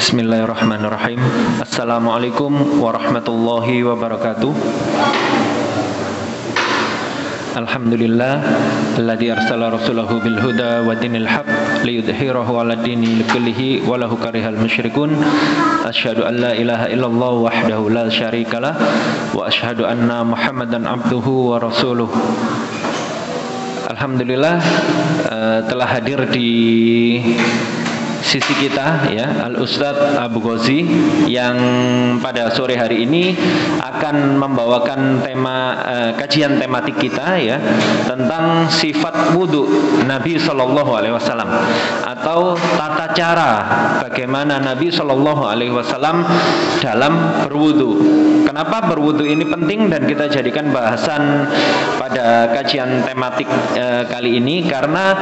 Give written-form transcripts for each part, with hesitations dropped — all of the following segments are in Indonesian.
Bismillahirrahmanirrahim. Assalamualaikum warahmatullahi wabarakatuh. Alhamdulillah alladzi arsala rasulahu bil huda wa dinil haqq liyudhhirahu 'ala dini kullihi walau karihal musyrikun. Asyhadu an la ilaha illallah wahdahu la syarikalah wa asyhadu anna Muhammadan abduhu wa rasuluh. Alhamdulillah telah hadir di sisi kita ya Al-Ustadz Abu Ghazi yang pada sore hari ini akan membawakan tema kajian tematik kita ya tentang sifat wudu Nabi Shallallahu Alaihi Wasallam atau tata cara bagaimana Nabi Shallallahu Alaihi Wasallam dalam berwudu. Kenapa berwudu ini penting dan kita jadikan bahasan pada kajian tematik kali ini karena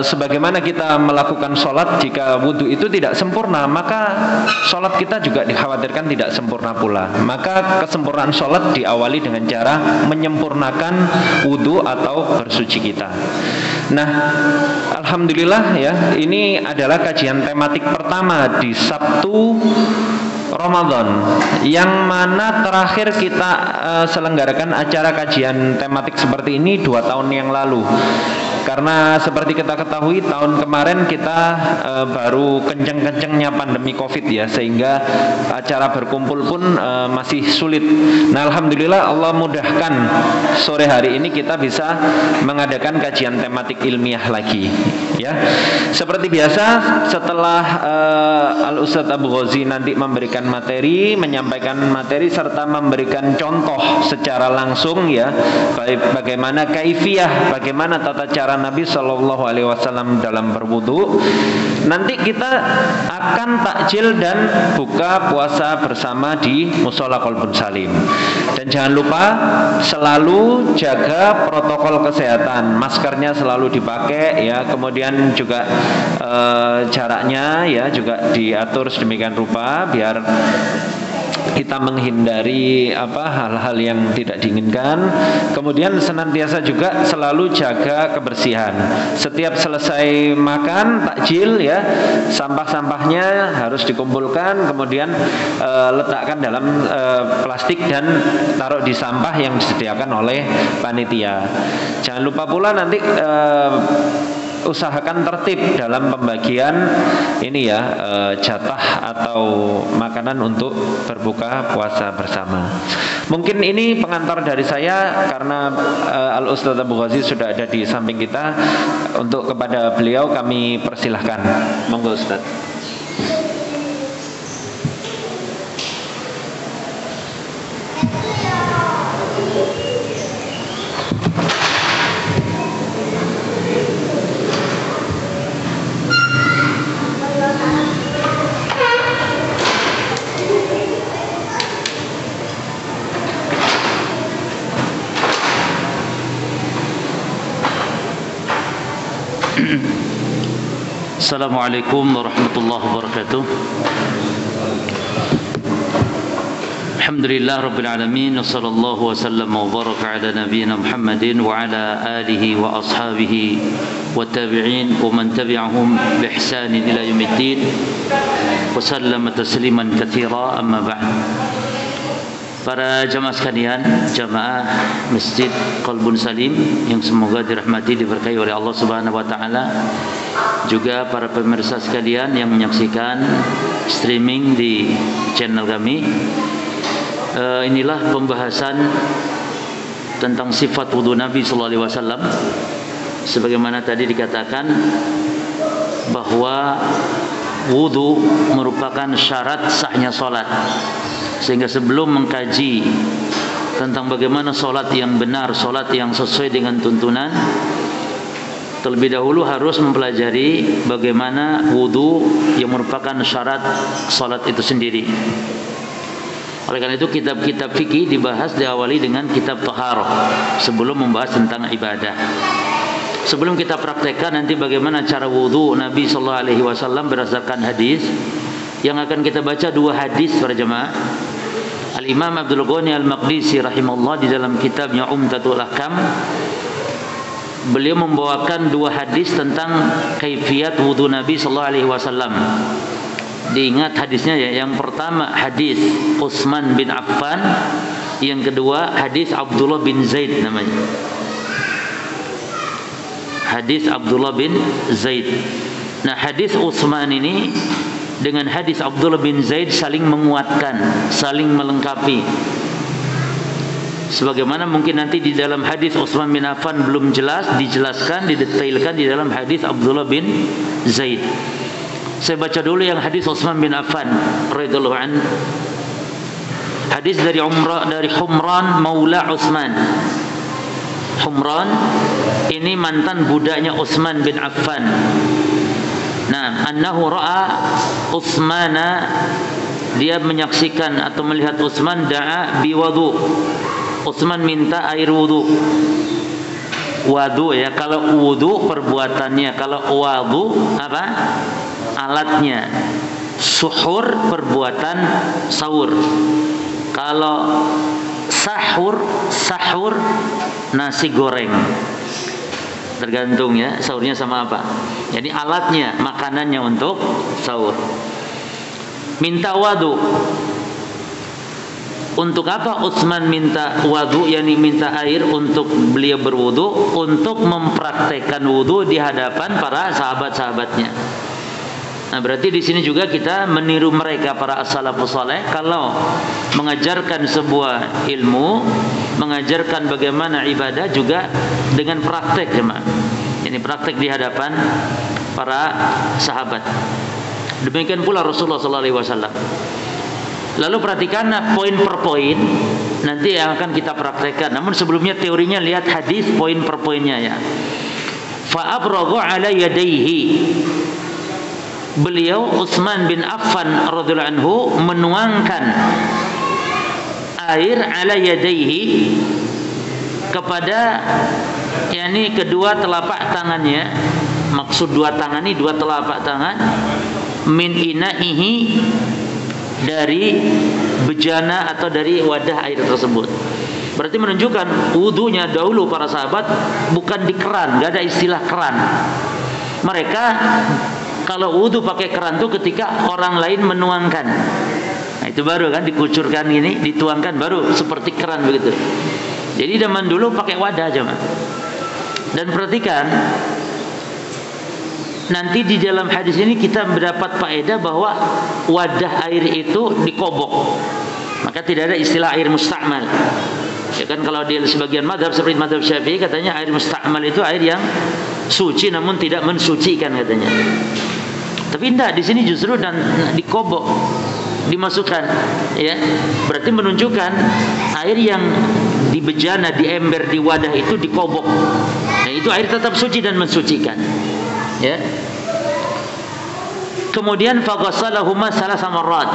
sebagaimana kita melakukan sholat, jika wudhu itu tidak sempurna maka sholat kita juga dikhawatirkan tidak sempurna pula. Maka kesempurnaan sholat diawali dengan cara menyempurnakan wudhu atau bersuci kita. Nah, alhamdulillah ya, ini adalah kajian tematik pertama di Sabtu Ramadan yang mana terakhir kita selenggarakan acara kajian tematik seperti ini 2 tahun yang lalu. Karena seperti kita ketahui tahun kemarin kita baru kenceng-kencengnya pandemi Covid ya, sehingga acara berkumpul pun masih sulit. Nah, alhamdulillah Allah mudahkan sore hari ini kita bisa mengadakan kajian tematik ilmiah lagi ya. Seperti biasa setelah Al-Ustadz Abu Ghazi nanti memberikan materi, menyampaikan materi serta memberikan contoh secara langsung ya, bagaimana kaifiyah, bagaimana tata cara Nabi Shallallahu Alaihi Wasallam dalam berwudu. Nanti kita akan takjil dan buka puasa bersama di Mushola Qalbun Salim. Dan jangan lupa selalu jaga protokol kesehatan, maskernya selalu dipakai ya, kemudian juga jaraknya ya juga diatur sedemikian rupa biar kita menghindari hal-hal yang tidak diinginkan. Kemudian senantiasa juga selalu jaga kebersihan. Setiap selesai makan takjil ya, sampah-sampahnya harus dikumpulkan, kemudian letakkan dalam plastik dan taruh di sampah yang disediakan oleh panitia. Jangan lupa pula nanti usahakan tertib dalam pembagian ini ya, jatah atau makanan untuk berbuka puasa bersama. Mungkin ini pengantar dari saya karena Al-Ustadz Abu Ghazi sudah ada di samping kita. Untuk kepada beliau kami persilahkan. Monggo Ustadz. Assalamualaikum warahmatullahi wabarakatuh. Alhamdulillah rabbil alamin, wassallallahu wasallam wa baraka ala nabiyyina Muhammadin wa ala alihi wa ashabihi wa tabi'in wa man tabi'ahum bi ihsanin ila yaumiddin wa sallama tasliman katsira, amma ba'd. Para jamaah sekalian, jamaah Masjid Qalbun Salim yang semoga dirahmati diberkahi oleh Allah Subhanahu wa taala, juga para pemirsa sekalian yang menyaksikan streaming di channel kami. Inilah pembahasan tentang sifat wudu Nabi sallallahu alaihi wasallam. Sebagaimana tadi dikatakan bahwa wudu merupakan syarat sahnya salat. Sehingga sebelum mengkaji tentang bagaimana solat yang benar, solat yang sesuai dengan tuntunan, terlebih dahulu harus mempelajari bagaimana wudu yang merupakan syarat solat itu sendiri. Oleh karena itu kitab-kitab fikih dibahas diawali dengan kitab Thaharah sebelum membahas tentang ibadah. Sebelum kita praktekkan nanti bagaimana cara wudu Nabi sallallahu alaihi wasallam berdasarkan hadis, yang akan kita baca 2 hadis para jemaah. Al-Imam Abdul Ghani Al-Maqdisi rahimahullah di dalam kitabnya Umdatul Ahkam, beliau membawakan 2 hadis tentang kaifiyat wudu Nabi sallallahu alaihi wasallam. diingat hadisnya ya. Yang pertama hadis Utsman bin Affan, yang kedua hadis Abdullah bin Zaid namanya. Hadis Abdullah bin Zaid. Nah, hadis Utsman ini dengan hadis Abdullah bin Zaid saling menguatkan, saling melengkapi. Sebagaimana mungkin nanti di dalam hadis Utsman bin Affan belum jelas, dijelaskan, didetailkan di dalam hadis Abdullah bin Zaid. Saya baca dulu yang hadis Utsman bin Affan radhiyallahu anhu. Hadis dari Humran maula Utsman. Humran ini mantan budaknya Utsman bin Affan. Nah, annahu ra'a Utsmana, dia menyaksikan atau melihat Utsman da'a biwudu. Utsman minta air wudu. Wudu ya, kalau wudu perbuatannya, kalau wudu apa? Alatnya. Suhur perbuatan sahur. Kalau sahur nasi goreng. Tergantung ya sahurnya sama apa. Jadi alatnya, makanannya untuk sahur. Minta wudu. Untuk apa Utsman minta wudu, yakni minta air untuk beliau berwudu, untuk mempraktekkan wudu di hadapan para sahabat-sahabatnya. Nah, berarti di sini juga kita meniru mereka para as-salafus saleh, kalau mengajarkan sebuah ilmu, mengajarkan bagaimana ibadah juga dengan praktek, jemaah. Ini praktek di hadapan para sahabat. Demikian pula Rasulullah sallallahu alaihi wasallam. Lalu perhatikan poin per poin nanti yang akan kita praktekkan. Namun sebelumnya teorinya lihat hadis poin per poinnya ya. Fa abragha ala yadayhi. Beliau Utsman bin Affan radhiyallahu anhu menuangkan air ala yadayhi kepada yakni kedua telapak tangannya. Maksud dua tangan ini dua telapak tangan, min inaihi, dari bejana atau dari wadah air tersebut. Berarti menunjukkan wudunya dahulu para sahabat bukan di keran, gak ada istilah keran. Mereka kalau wudu pakai keran itu ketika orang lain menuangkan. Nah, itu baru kan dikucurkan ini, dituangkan baru seperti keran begitu. Jadi zaman dulu pakai wadah aja, Mas. Dan perhatikan nanti di dalam hadis ini kita mendapat faedah bahwa wadah air itu dikobok. Maka tidak ada istilah air musta'mal. Ya kan, kalau di sebagian mazhab seperti mazhab Syafi'i katanya air musta'mal itu air yang suci namun tidak mensucikan katanya. Tapi tidak, di sini justru dan dikobok, dimasukkan ya. Berarti menunjukkan air yang di bejana, di ember, di wadah itu dikobok. Nah, itu air tetap suci dan mensucikan. Ya. Kemudian faghasalahuma salasa marrat.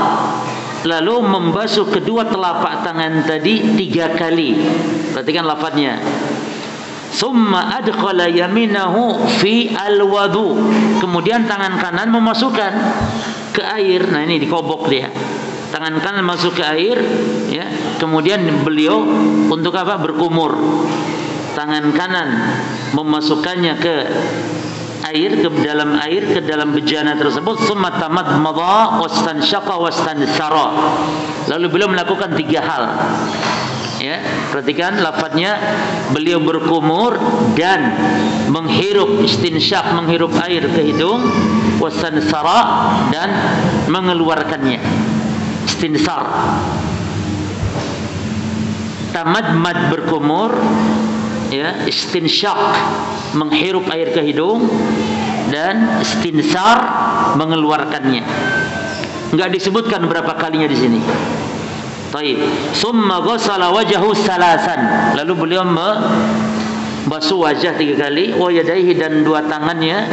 Lalu membasuh kedua telapak tangan tadi 3 kali. Perhatikan lafadznya. Summa adkhala yaminahu fi alwudu. Kemudian tangan kanan memasukkan ke air. Nah, ini dikobok dia. Tangan kanan masuk ke air, ya. Kemudian beliau untuk apa? Berkumur. Tangan kanan memasukkannya ke air, ke dalam bejana tersebut. Summa tamadmada wastansyaqa wastansara. Lalu beliau melakukan 3 hal. Ya, perhatikan lafadznya, beliau berkumur dan menghirup, istinsyak, menghirup air ke hidung, wastansara, dan mengeluarkannya, istinsar. Tamadmad berkumur, ya, istinsyak menghirup air ke hidung, dan istinsar mengeluarkannya. Enggak disebutkan berapa kalinya di sini. Baik. Summa ghassala wajhahu salasan. Lalu beliau membasuh wajah 3 kali, wa yadayhi, dan 2 tangannya,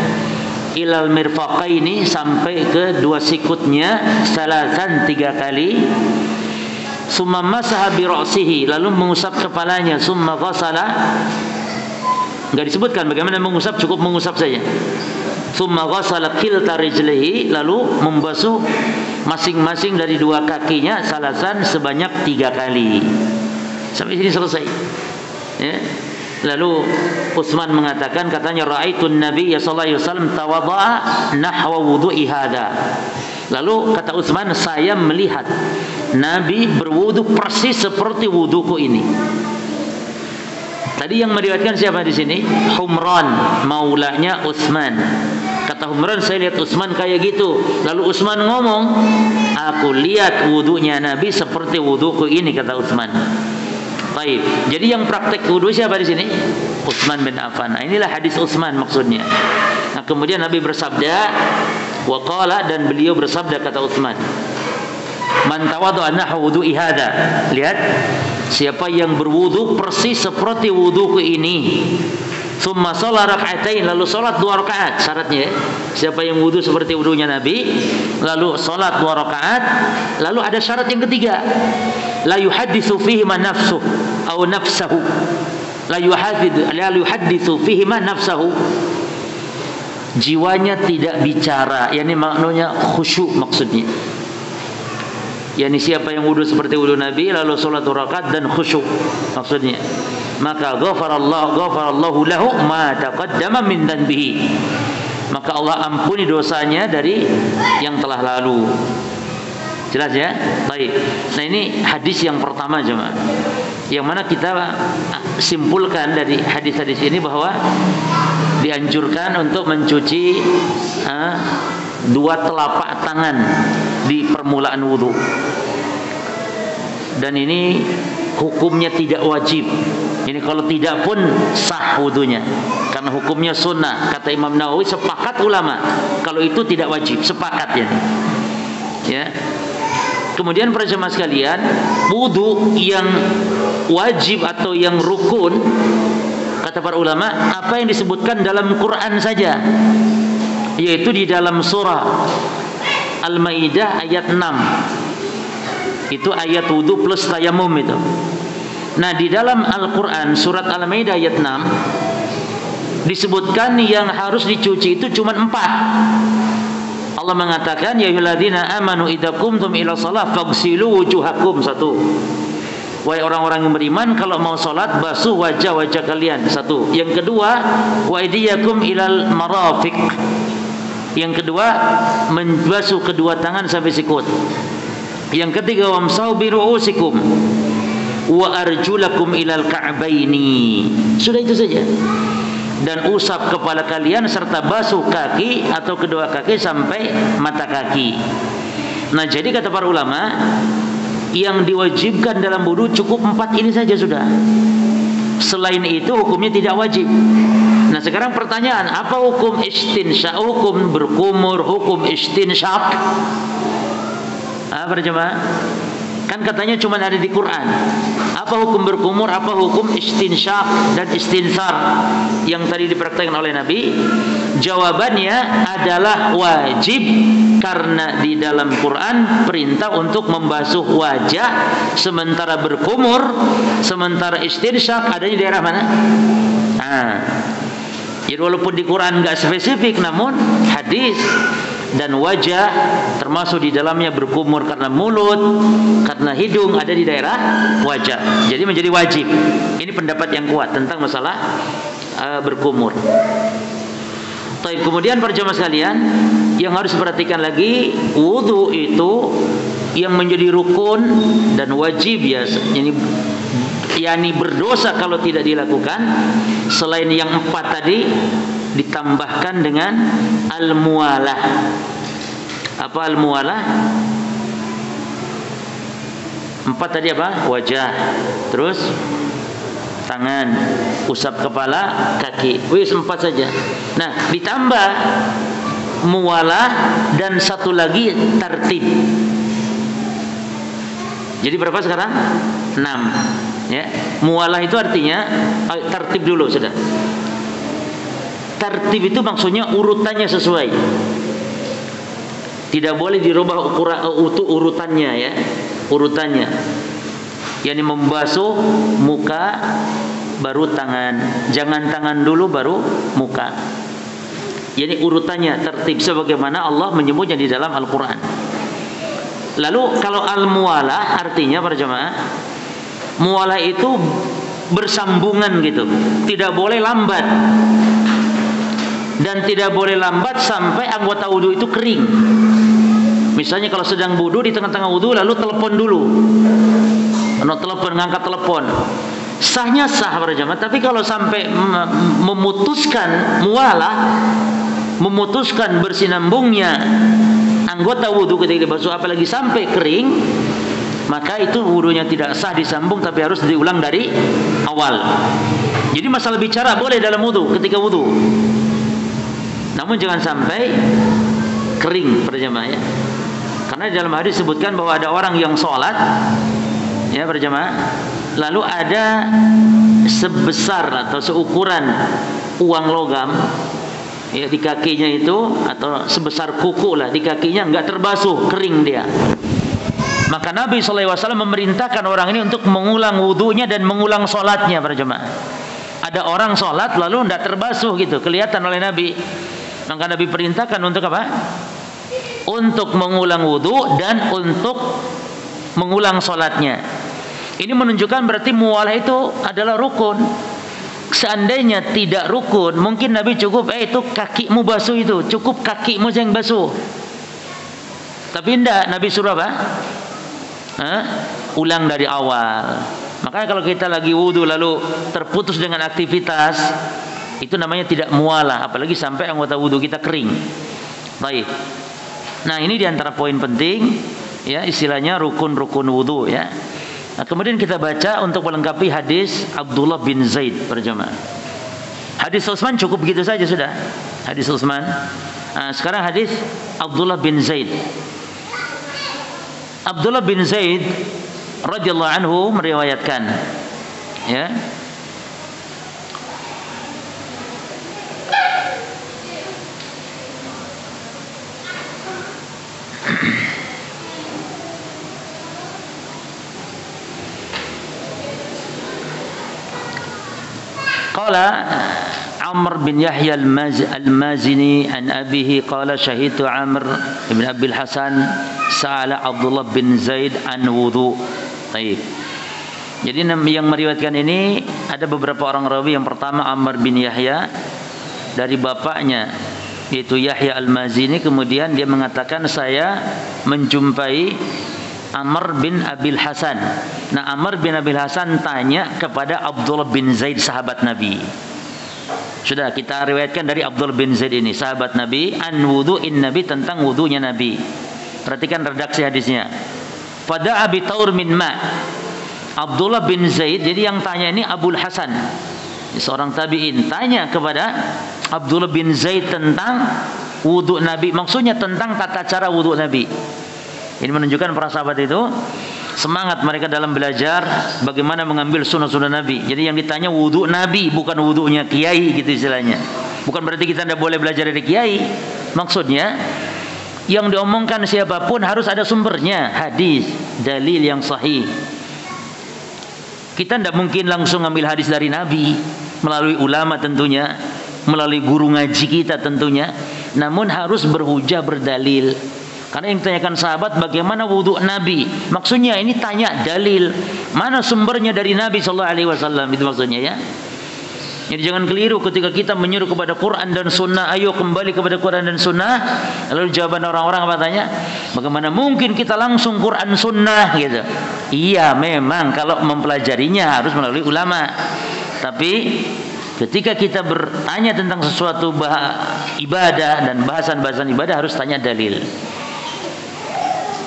ilal mirfaqaini, sampai ke 2 sikutnya, salasan 3 kali. Summa masaha bi ra'sihi, lalu mengusap kepalanya. Summa ghassala, enggak disebutkan bagaimana mengusap, cukup mengusap saja. Summa ghassala kilta rijlihi, lalu membasuh masing-masing dari 2 kakinya salasan sebanyak 3 kali. Sampai sini selesai. Ya. Lalu Utsman mengatakan, katanya raaitu an-nabiy sallallahu alaihi wasallam tawadda'a nahwa wudu'i hadza. Lalu kata Utsman, saya melihat Nabi berwudu persis seperti wuduku ini. Tadi yang meriwayatkan siapa di sini? Humran, maulanya Utsman. Kata Humran, saya lihat Utsman kayak gitu. Lalu Utsman ngomong, aku lihat wudunya Nabi seperti wuduku ini, kata Utsman. Baik. Jadi yang praktek wudu siapa di sini? Utsman bin Affan. Nah, inilah hadis Utsman maksudnya. Nah, kemudian Nabi bersabda, wa qala, dan beliau bersabda, kata Utsman, man tawaddu'a nahwa wudu'i hadza. Lihat, siapa yang berwudu persis seperti wuduku ini, thumma shalla rak'atain, lalu salat 2 rakaat. Syaratnya, siapa yang wudu seperti wudunya Nabi, lalu salat 2 rakaat, lalu ada syarat yang ketiga, la yuhadditsu fihi ma nafsuhu aw nafsahu. La yuhadditsu fihi ma nafsahu. Jiwanya tidak bicara, yakni maknanya khusyuk maksudnya. Yani siapa yang wudu seperti wudu Nabi lalu salat 2 rakaat dan khusyuk maksudnya, maka ghafarallahu lahu ma taqaddama min dhanbihi, maka Allah ampuni dosanya dari yang telah lalu. Jelas ya? Baik. Nah, ini hadis yang pertama jemaah, yang mana kita simpulkan dari hadis-hadis ini bahwa dianjurkan untuk mencuci 2 telapak tangan di permulaan wudu. Dan ini hukumnya tidak wajib. Ini kalau tidak pun sah wudunya, karena hukumnya sunnah. Kata Imam Nawawi, sepakat ulama kalau itu tidak wajib, sepakat ya. Ya. Kemudian para jemaah sekalian, wudu yang wajib atau yang rukun, kata para ulama, apa yang disebutkan dalam Quran saja, yaitu di dalam surah Al-Maidah ayat 6. Itu ayat wudu plus tayamum itu. Nah, di dalam Al-Quran surat Al-Maidah ayat 6 disebutkan yang harus dicuci itu cuma 4. Allah mengatakan, ya ayyuhalladzina amanu idza qumtum ila shalah faghsilu wujuhakum. 1. Wahai orang-orang yang beriman, kalau mau salat basuh wajah-wajah kalian. 1. Yang kedua, wa aydiyakum ilal marafiq. Yang kedua, membasuh kedua tangan sampai sikut. Yang ketiga, wamsahu bi ru'usikum wa arjulakum ilal ka'baini. Sudah itu saja. Dan usap kepala kalian serta basuh kaki atau kedua kaki sampai mata kaki. Nah, jadi kata para ulama, yang diwajibkan dalam wudu cukup 4 ini saja sudah. Selain itu hukumnya tidak wajib. Nah, sekarang pertanyaan, apa hukum istinsyak, hukum berkumur, hukum istinsyaq? Apa jemaah? Kan katanya cuma ada di Quran. Apa hukum berkumur, apa hukum istinsyak dan istinsar yang tadi dipraktikkan oleh Nabi? Jawabannya adalah wajib, karena di dalam Quran perintah untuk membasuh wajah, sementara berkumur, sementara istinsyak adanya di daerah mana? Nah, jadi walaupun di Quran nggak spesifik, namun hadis dan wajah termasuk di dalamnya berkumur karena mulut, karena hidung ada di daerah wajah. Jadi menjadi wajib. Ini pendapat yang kuat tentang masalah berkumur. Baik, kemudian para jemaah sekalian, yang harus diperhatikan lagi, wudu itu yang menjadi rukun dan wajib ya, yani berdosa kalau tidak dilakukan. Selain yang 4 tadi, ditambahkan dengan al-muwalah. Apa al-muwalah? 4 tadi apa? Wajah, terus tangan, usap kepala, kaki. Wis 4 saja. Nah, ditambah muwalah dan 1 lagi tartib. Jadi berapa sekarang? 6. Ya. Muwalah itu artinya tartib dulu sudah. Tartib itu maksudnya urutannya sesuai. Tidak boleh dirubah urutannya ya. Urutannya. Yani membasuh muka baru tangan. Jangan tangan dulu baru muka. Yani urutannya tertib sebagaimana Allah menyebutnya di dalam Al-Qur'an. Lalu kalau al-muwalah artinya para jemaah, muwalah itu bersambungan gitu. Tidak boleh lambat. Dan tidak boleh lambat sampai anggota wudu itu kering. Misalnya kalau sedang wudu, di tengah-tengah wudu lalu telepon dulu. Ngangkat telepon. Sahnya sah para jamaah, tapi kalau sampai memutuskan mualah, memutuskan bersinambungnya anggota wudu ketika dibasuh, apalagi sampai kering, maka itu wudunya tidak sah disambung, tapi harus diulang dari awal. Jadi masalah bicara boleh dalam wudu, ketika wudu, namun jangan sampai kering para jamaah ya. Karena di dalam hadis disebutkan bahwa ada orang yang sholat ya para jamaah, lalu ada sebesar atau seukuran uang logam ya di kakinya itu, atau sebesar kuku lah di kakinya, enggak terbasuh, kering dia. Maka Nabi SAW memerintahkan orang ini untuk mengulang wudunya dan mengulang sholatnya para jemaah. Ada orang sholat lalu enggak terbasuh gitu, kelihatan oleh Nabi. Maka Nabi perintahkan untuk apa? Untuk mengulang wudu dan untuk mengulang sholatnya. Ini menunjukkan berarti mualah itu adalah rukun. Seandainya tidak rukun, mungkin Nabi cukup itu kakimu basuh, itu cukup kakimu yang basuh. Tapi tidak, Nabi suruh apa? Ulang dari awal. Makanya kalau kita lagi wudu lalu terputus dengan aktivitas, itu namanya tidak mualah, apalagi sampai anggota wudu kita kering. Baik. Nah, ini diantara poin penting ya, istilahnya rukun-rukun wudu ya. Nah, kemudian kita baca untuk melengkapi hadis Abdullah bin Zaid berjamaah. Hadis Utsman cukup begitu saja sudah. Hadis Utsman. Nah, sekarang hadis Abdullah bin Zaid. Abdullah bin Zaid radhiyallahu anhu meriwayatkan ya. Qala Amr bin Yahya al-Mazini an abihi qala syahidtu Amr bin Abil Hasan sa'ala Abdullah bin Zaid an wudu. Baik. Jadi yang meriwayatkan ini ada beberapa orang rawi. Yang pertama Amr bin Yahya dari bapaknya yaitu Yahya al-Mazini, kemudian dia mengatakan saya menjumpai Amr bin Abil Hasan. Nah, Amr bin Abil Hasan tanya kepada Abdullah bin Zaid, sahabat Nabi. Sudah kita riwayatkan dari Abdullah bin Zaid ini, sahabat Nabi, an wudu'in Nabi, tentang wudunya Nabi. Perhatikan redaksi hadisnya. Pada abi taur min ma. Abdullah bin Zaid, jadi yang tanya ini Abul Hasan, seorang tabi'in, tanya kepada Abdullah bin Zaid tentang wudu Nabi. Maksudnya tentang tata cara wudu Nabi. Ini menunjukkan para sahabat itu semangat mereka dalam belajar bagaimana mengambil sunnah-sunnah Nabi. Jadi yang ditanya wudu Nabi, bukan wudunya kiai gitu istilahnya. Bukan berarti kita tidak boleh belajar dari kiai. Maksudnya yang diomongkan siapapun harus ada sumbernya, hadis, dalil yang sahih. Kita tidak mungkin langsung ambil hadis dari Nabi melalui ulama tentunya, melalui guru ngaji kita tentunya, namun harus berhujah, berdalil. Karena yang ditanyakan sahabat bagaimana wudu Nabi, maksudnya ini tanya dalil, mana sumbernya dari Nabi SAW, itu maksudnya ya. Jadi jangan keliru ketika kita menyuruh kepada Quran dan Sunnah, ayo kembali kepada Quran dan Sunnah. Lalu jawaban orang-orang apa tanya? Bagaimana mungkin kita langsung Quran Sunnah gitu? Iya, memang kalau mempelajarinya harus melalui ulama. Tapi ketika kita bertanya tentang sesuatu ibadah dan bahasan-bahasan ibadah harus tanya dalil.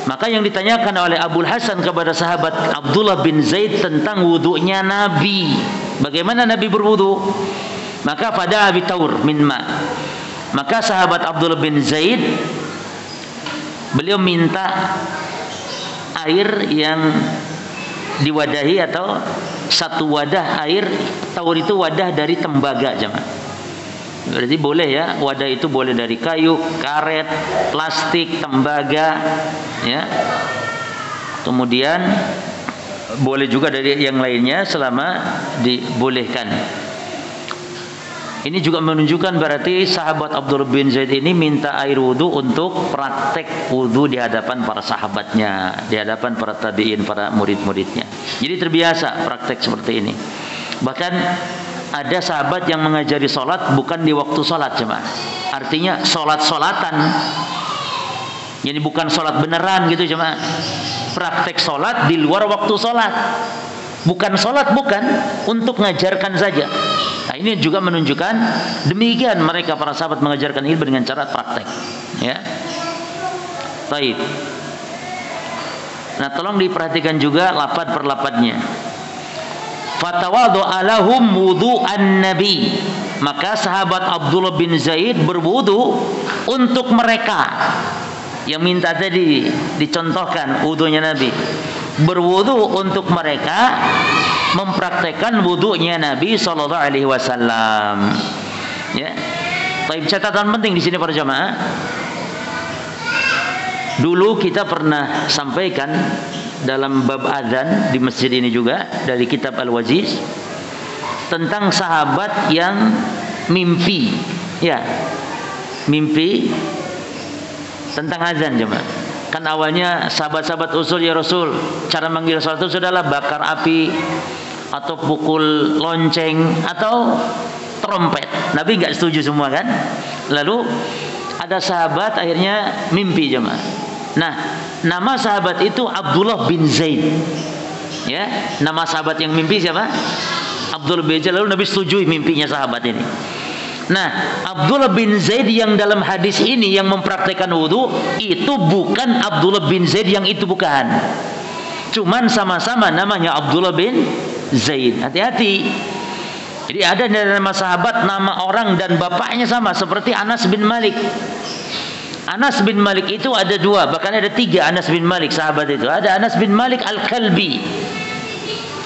Maka yang ditanyakan oleh Abul Hasan kepada sahabat Abdullah bin Zaid tentang wudunya Nabi, bagaimana Nabi berwudu? Maka pada abi taur min ma. Maka sahabat Abdullah bin Zaid beliau minta air yang diwadahi atau satu wadah air. Taur itu wadah dari tembaga jemaah. Berarti boleh ya, wadah itu boleh dari kayu, karet, plastik, tembaga ya. Kemudian boleh juga dari yang lainnya selama dibolehkan. Ini juga menunjukkan berarti sahabat Abdullah bin Zaid ini minta air wudu untuk praktek wudu di hadapan para sahabatnya, di hadapan para tabi'in, para murid-muridnya. Jadi terbiasa praktek seperti ini. Bahkan ada sahabat yang mengajari sholat bukan di waktu sholat jemaah. Artinya sholat-sholatan Jadi bukan sholat beneran gitu cuma praktek sholat di luar waktu sholat. Bukan sholat, bukan, untuk mengajarkan saja. Nah ini juga menunjukkan demikian mereka para sahabat mengajarkan ilmu dengan cara praktek. Ya. Baik. Nah tolong diperhatikan juga lafaz per lafaznya. Fatawadhu'a lahum wudu'an nabi. Maka sahabat Abdullah bin Zaid berwudu untuk mereka. Yang minta tadi dicontohkan wudunya Nabi. Berwudu untuk mereka mempraktekkan wudunya Nabi sallallahu alaihi wasallam. Ya. Baik, catatan penting di sini para jamaah. Dulu kita pernah sampaikan dalam bab adzan di masjid ini juga dari kitab Al-Wajiz tentang sahabat yang mimpi, ya, mimpi tentang azan jemaah. Kan awalnya sahabat-sahabat usul ya Rasul, cara manggil salat itu sudahlah bakar api atau pukul lonceng atau trompet. Nabi nggak setuju semua kan? Lalu ada sahabat akhirnya mimpi jemaah. Nah, nama sahabat itu Abdullah bin Zaid. Ya, nama sahabat yang mimpi siapa? Abdullah bin Zaid. Lalu Nabi setujui mimpinya sahabat ini. Nah, Abdullah bin Zaid yang dalam hadis ini yang mempraktekkan wudu itu bukan Abdullah bin Zaid yang itu bukan. Cuman sama-sama namanya Abdullah bin Zaid. Hati-hati. Jadi ada nama sahabat, nama orang dan bapaknya sama seperti Anas bin Malik. Anas bin Malik itu ada dua, bahkan ada tiga Anas bin Malik sahabat itu. Ada Anas bin Malik Al-Kalbi.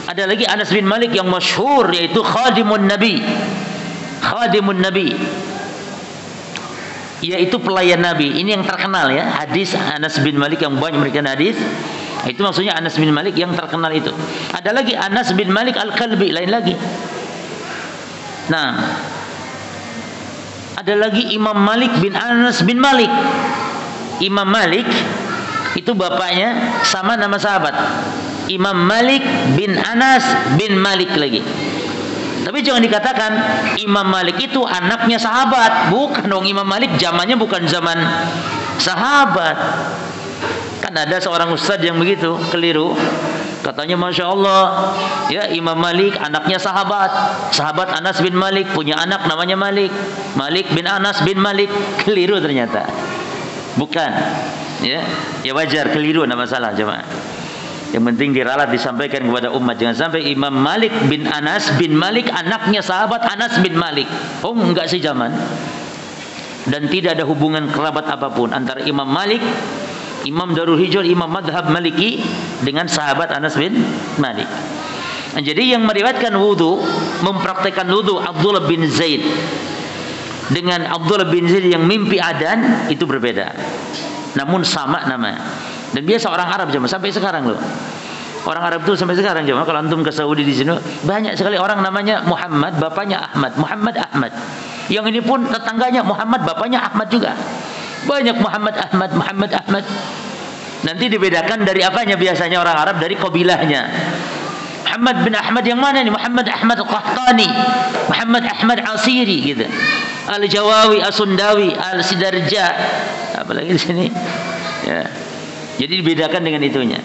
Ada lagi Anas bin Malik yang masyhur yaitu Khadimun Nabi. Khadimun Nabi, yaitu pelayan Nabi. Ini yang terkenal ya, hadis Anas bin Malik yang banyak memberikan hadis. Itu maksudnya Anas bin Malik yang terkenal itu. Ada lagi Anas bin Malik Al-Kalbi, lain lagi. Nah, ada lagi Imam Malik bin Anas bin Malik. Imam Malik itu bapaknya sama nama sahabat. Imam Malik bin Anas bin Malik lagi. Tapi jangan dikatakan Imam Malik itu anaknya sahabat. Bukan dong, Imam Malik zamannya bukan zaman sahabat. Kan ada seorang ustadz yang begitu, keliru. Katanya Masya Allah, ya Imam Malik anaknya sahabat. Sahabat Anas bin Malik punya anak namanya Malik. Malik bin Anas bin Malik. Keliru ternyata. Bukan. Ya wajar keliru, tidak masalah jemaah. Yang penting diralat disampaikan kepada umat. Jangan sampai Imam Malik bin Anas bin Malik anaknya sahabat Anas bin Malik. Oh enggak sejaman. Dan tidak ada hubungan kerabat apapun antara Imam Malik, Imam Darul Hijrah, Imam Madhab Maliki dengan sahabat Anas bin Malik. Nah, jadi yang meriwayatkan wudu, mempraktekkan wudu Abdullah bin Zaid dengan Abdullah bin Zaid yang mimpi adzan itu berbeda. Namun sama nama. Dan biasa orang Arab jemaah sampai sekarang loh. Orang Arab itu sampai sekarang jemaah kalau antum ke Saudi di sini banyak sekali orang namanya Muhammad, bapaknya Ahmad, Muhammad Ahmad. Yang ini pun tetangganya Muhammad, bapaknya Ahmad juga. Banyak Muhammad Ahmad, Muhammad Ahmad. Nanti dibedakan dari apanya biasanya orang Arab, dari kabilahnya. Muhammad bin Ahmad yang mana nih? Muhammad Ahmad Al-Qahtani, Muhammad Ahmad Asiri gitu. Al-Jawawi, As-Sundawi, Al-Sidarja. Apalagi di sini. Ya. Jadi dibedakan dengan itunya.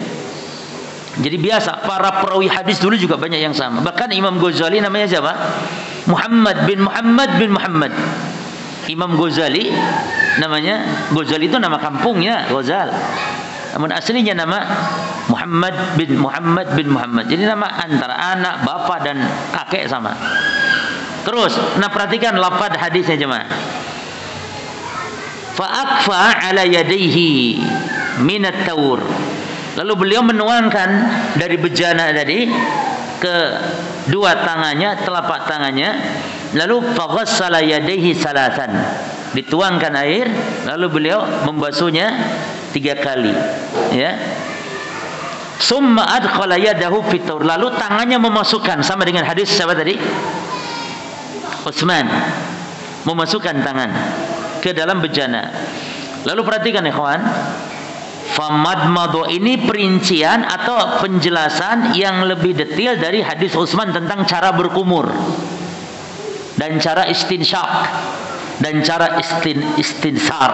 Jadi biasa para perawi hadis dulu juga banyak yang sama. Bahkan Imam Ghazali namanya siapa? Muhammad bin Muhammad bin Muhammad. Imam Ghazali namanya, Ghazali itu nama kampungnya Ghazal. Namun aslinya nama Muhammad bin Muhammad bin Muhammad. Jadi nama antara anak, bapak dan kakek sama. Terus, nah perhatikan lafaz hadisnya jemaah. Fa'akfa ala yadayhi minat tawur. Lalu beliau menuangkan dari bejana tadi ke dua tangannya, telapak tangannya. Lalu faghassala yadayhi salasan. Dituangkan air, lalu beliau membasuhnya 3 kali. Ya. Summa adkhala yadahu fit tawur. Lalu tangannya memasukkan, sama dengan hadis siapa tadi? Utsman. Memasukkan tangan ke dalam bejana. Lalu perhatikan ikhwan, famadmadu ini perincian atau penjelasan yang lebih detail dari hadis Utsman tentang cara berkumur dan cara istinsyak dan cara istinsar.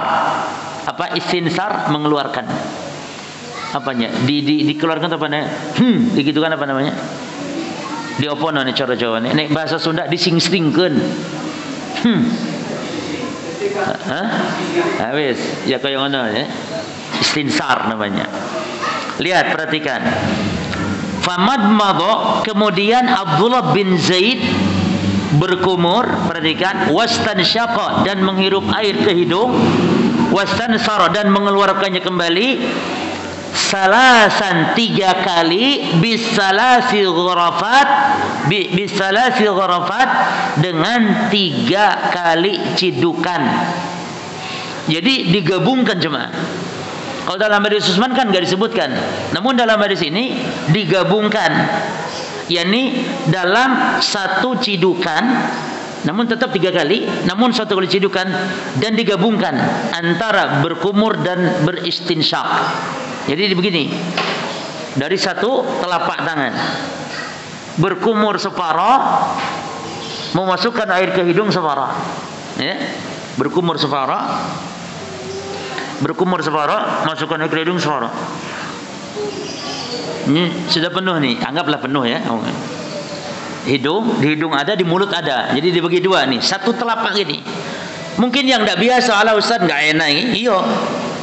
apa istinsar, mengeluarkan apanya, dikeluarkan apa namanya, digitukan apa namanya, diopono nih cara Jawa nih bahasa Sunda dising-singkeun. Habis ya kayak ngono ya, istinsar namanya. Lihat, perhatikan. Famadmadha, kemudian Abdullah bin Zaid berkumur, perhatikan, wastansyaqa, dan menghirup air ke hidung, wastansara, dan mengeluarkannya kembali, salasan 3 kali, bisalasi ghurafat, dengan 3 kali cidukan. Jadi digabungkan jemaah. Kalau dalam hadis Utsman kan nggak disebutkan, namun dalam hadis ini digabungkan, yakni dalam 1 cidukan, namun tetap 3 kali, namun 1 kali cidukan, dan digabungkan antara berkumur dan beristinsyak. Jadi begini, dari 1 telapak tangan berkumur separuh, memasukkan air ke hidung separuh, ya, berkumur separuh, masukkan air ke hidung separuh. Ini sudah penuh nih, anggaplah penuh ya. Di hidung ada, di mulut ada. Jadi dibagi 2 nih, 1 telapak ini. Mungkin yang tidak biasa, ala Ustaz nggak enak ini. Iya,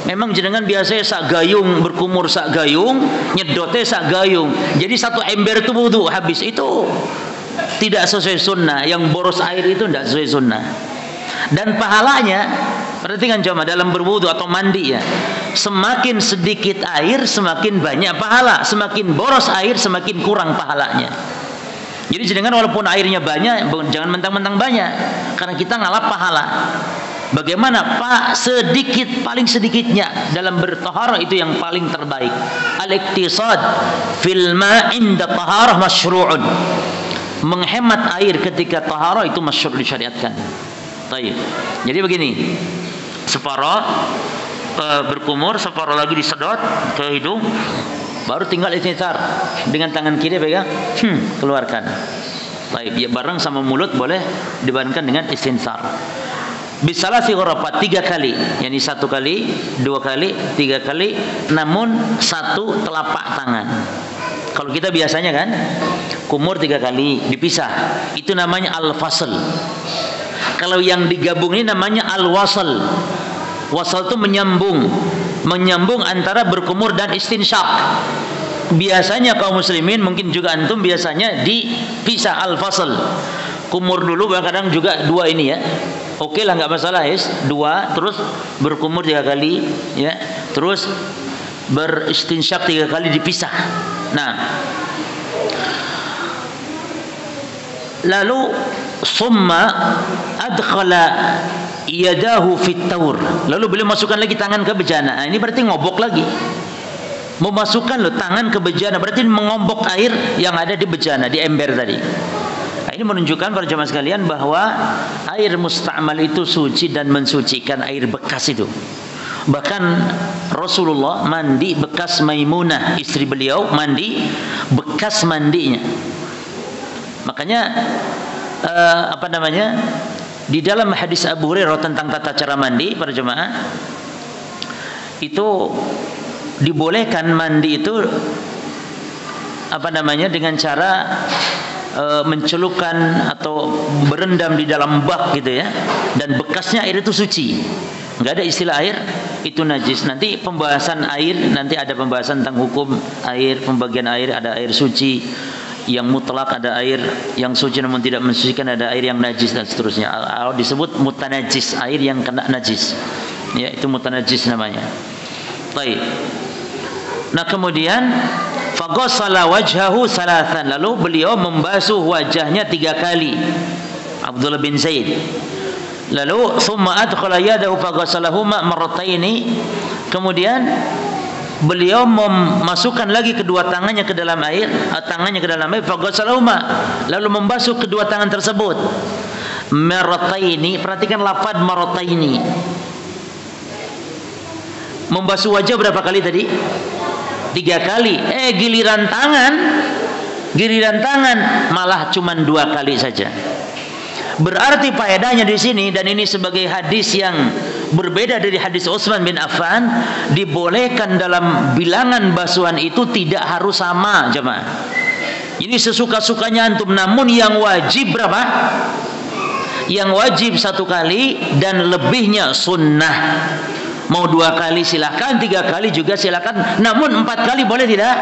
memang jenengan biasanya sak gayung, berkumur sak gayung, nyedotnya sak gayung. Jadi 1 ember itu wudu habis. Itu tidak sesuai sunnah. Yang boros air itu tidak sesuai sunnah. Dan pahalanya, perhatikan coba dalam berwudu atau mandi ya, semakin sedikit air semakin banyak pahala, semakin boros air semakin kurang pahalanya. Jadi jenengan walaupun airnya banyak, jangan mentang-mentang banyak, karena kita ngalap pahala. Bagaimana Pak? Sedikit, paling sedikitnya dalam bertaharah itu yang paling terbaik. Al-iktisad fil ma' inda taharah masyru'un. Menghemat air ketika taharah itu masyru' disyariatkan. Baik. Jadi begini, separuh berkumur, separuh lagi disedot ke hidung, baru tinggal istinsar dengan tangan kiri pegang, keluarkan. Baik, ya bareng sama mulut boleh dibandingkan dengan istinsar. Bisalasi ghurafat 3 kali, yakni 1 kali, 2 kali, 3 kali, namun 1 telapak tangan. Kalau kita biasanya kan kumur 3 kali dipisah, itu namanya al-fasl. Kalau yang digabung ini namanya al-wasl. Wasl itu menyambung antara berkumur dan istinsyak. Biasanya kaum muslimin, mungkin juga antum biasanya dipisah al-fasl. Kumur dulu, kadang juga 2 ini ya. Oke lah, nggak masalah ya. 2, terus berkumur 3 kali, ya. Terus beristinsyak 3 kali dipisah. Nah, lalu summa adkhala yadahu fit taur. Lalu beliau masukkan lagi tangan ke bejana. Nah, ini berarti ngobok lagi. Memasukkan tangan ke bejana, berarti mengombok air yang ada di bejana, di ember tadi. Nah, ini menunjukkan para jemaah sekalian bahwa air musta'mal itu suci dan mensucikan air bekas itu. Bahkan Rasulullah mandi bekas Maimunah, istri beliau, mandi bekas mandinya. Makanya di dalam hadis Abu Hurairah tentang tata cara mandi para jemaah, itu dibolehkan mandi itu dengan cara mencelupkan atau berendam di dalam bak gitu ya, dan bekasnya air itu suci, nggak ada istilah air itu najis. Nanti pembahasan air, nanti ada pembahasan tentang hukum air, pembagian air, ada air suci yang mutlak, ada air yang suci namun tidak mensucikan, ada air yang najis dan seterusnya. Disebut mutanajis, air yang kena najis, ya, itu mutanajis namanya. Baik. Nah, kemudian faghassala wajhahu salasan, lalu beliau membasuh wajahnya 3 kali, Abdullah bin Zaid. Lalu thumma adkhala yadahu faghassalahuma marrataini, kemudian beliau memasukkan lagi kedua tangannya ke dalam air, faghassalahuma, lalu membasuh kedua tangan tersebut marrataini. Perhatikan lafaz marrataini. Membasuh wajah berapa kali tadi? 3 kali. Giliran tangan malah cuma 2 kali saja. Berarti faedahnya di sini, dan ini sebagai hadis yang berbeda dari hadis Utsman bin Affan, dibolehkan dalam bilangan basuhan itu tidak harus sama, jemaah. Ini sesuka-sukanya antum, namun yang wajib berapa? Yang wajib 1 kali dan lebihnya sunnah. Mau 2 kali silakan, 3 kali juga silakan, namun 4 kali boleh tidak?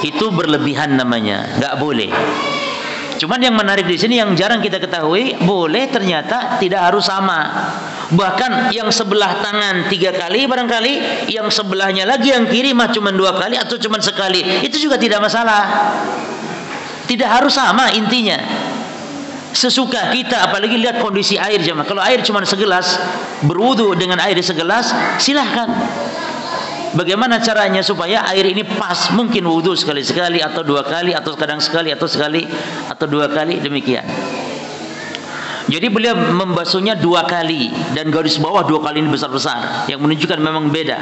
Itu berlebihan namanya, nggak boleh. Cuman yang menarik di sini yang jarang kita ketahui, boleh ternyata tidak harus sama. Bahkan yang sebelah tangan 3 kali barangkali, yang sebelahnya lagi yang kiri mah cuma 2 kali atau cuma sekali, itu juga tidak masalah. Tidak harus sama intinya. Sesuka kita, apalagi lihat kondisi air jemaah. Kalau air cuma segelas, berwudu dengan air segelas, silahkan. Bagaimana caranya supaya air ini pas? Mungkin wudu sekali-sekali atau 2 kali atau kadang sekali atau sekali atau 2 kali, demikian. Jadi beliau membasuhnya 2 kali dan garis bawah 2 kali ini besar-besar, yang menunjukkan memang beda.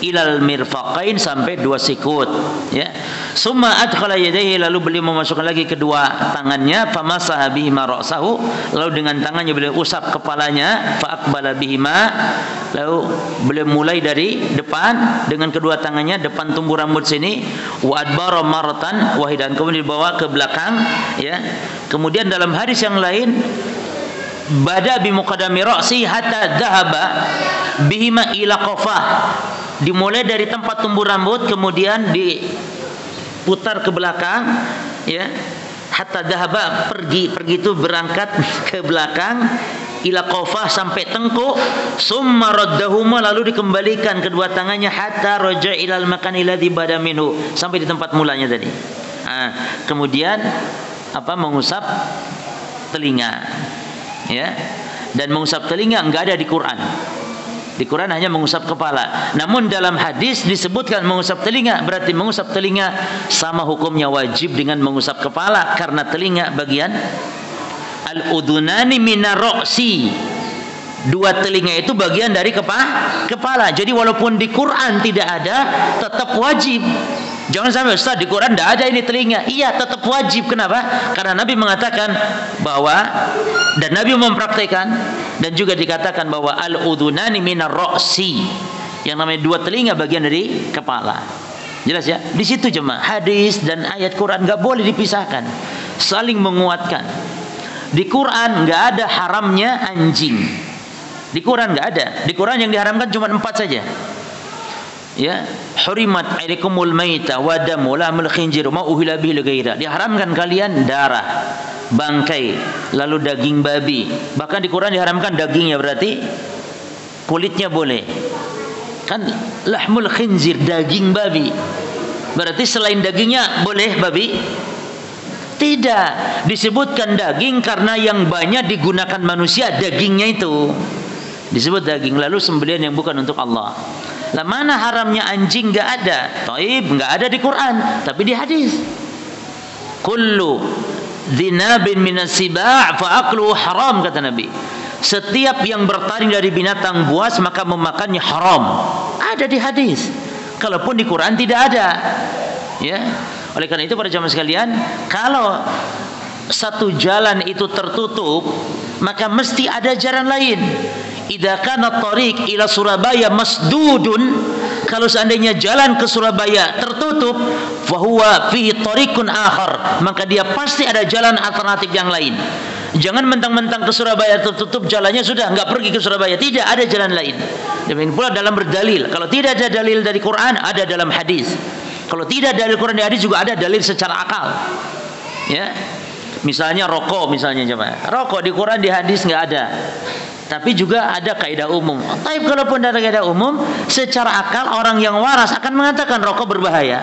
Ilal mirfaqain sampai 2 sikut, ya. Summa adkhala yadayhi, lalu beliau memasukkan lagi kedua tangannya, famasaha bihima ra'sahu, lalu dengan tangannya beliau usap kepalanya, fa aqbala bihima, lalu beliau mulai dari depan dengan kedua tangannya, depan tumbuh rambut sini, wa adbara maratan wahidan, kemudian dibawa ke belakang, ya. Kemudian dalam hadis yang lain, bada bi muqaddami ra'si hatta dhahaba bihima ila qafah, dimulai dari tempat tumbuh rambut kemudian diputar ke belakang, ya, hatta dhahaba, pergi itu berangkat ke belakang, ila qafah sampai tengkuk, summa raddahuma, lalu dikembalikan kedua tangannya, hatta raja ilal makani ladzi bada minhu, sampai di tempat mulanya tadi. Kemudian mengusap telinga, ya. Dan mengusap telinga enggak ada di Quran. Di Quran hanya mengusap kepala. Namun dalam hadis disebutkan mengusap telinga, berarti mengusap telinga sama hukumnya wajib dengan mengusap kepala, karena telinga bagian al-udhunani minar ra'si. 2 telinga itu bagian dari kepala. Jadi walaupun di Quran tidak ada, tetap wajib. Jangan sampai Ustaz di Quran tidak ada ini telinga. Iya, tetap wajib. Kenapa? Karena Nabi mengatakan bahwa, dan Nabi mempraktikkan, dan juga dikatakan bahwa al-udhunani minar ra'si, yang namanya 2 telinga bagian dari kepala. Jelas ya? Di situ jemaah, hadis dan ayat Quran nggak boleh dipisahkan, saling menguatkan. Di Quran nggak ada haramnya anjing. Di Quran nggak ada. Di Quran yang diharamkan cuma 4 saja. Ya, hurimat alaikumul maita wa damu lahmul khinzir ma uhila bihi lighaira. Diharamkan kalian darah, bangkai, lalu daging babi. Bahkan di Quran diharamkan dagingnya, berarti kulitnya boleh. Kan lahmul khinzir, daging babi. Berarti selain dagingnya boleh babi? Tidak. Disebutkan daging karena yang banyak digunakan manusia dagingnya itu. Disebut daging, lalu sembelihan yang bukan untuk Allah. Lah mana haramnya anjing? Enggak ada. Taib, enggak ada di Quran, tapi di hadis. Kullu dzinabin minas siba' fa akluhu haram, kata Nabi. Setiap yang bertaring dari binatang buas maka memakannya haram. Ada di hadis. Kalaupun di Quran tidak ada. Ya. Oleh karena itu para jamaah sekalian, kalau satu jalan itu tertutup, maka mesti ada jalan lain. Idza kana tariq ila Surabaya masdudun, kalau seandainya jalan ke Surabaya tertutup, fa huwa fihi tariqun akhar, maka dia pasti ada jalan alternatif yang lain. Jangan mentang-mentang ke Surabaya tertutup jalannya sudah enggak pergi ke Surabaya, tidak, ada jalan lain. Demikian pula dalam berdalil, kalau tidak ada dalil dari Quran, ada dalam hadis. Kalau tidak dalil Quran dan hadis, juga ada dalil secara akal. Ya. Misalnya rokok, misalnya jemaah. Rokok di Quran, di hadis enggak ada. Tapi juga ada kaidah umum. Tapi kalaupun ada kaidah umum, secara akal orang yang waras akan mengatakan rokok berbahaya.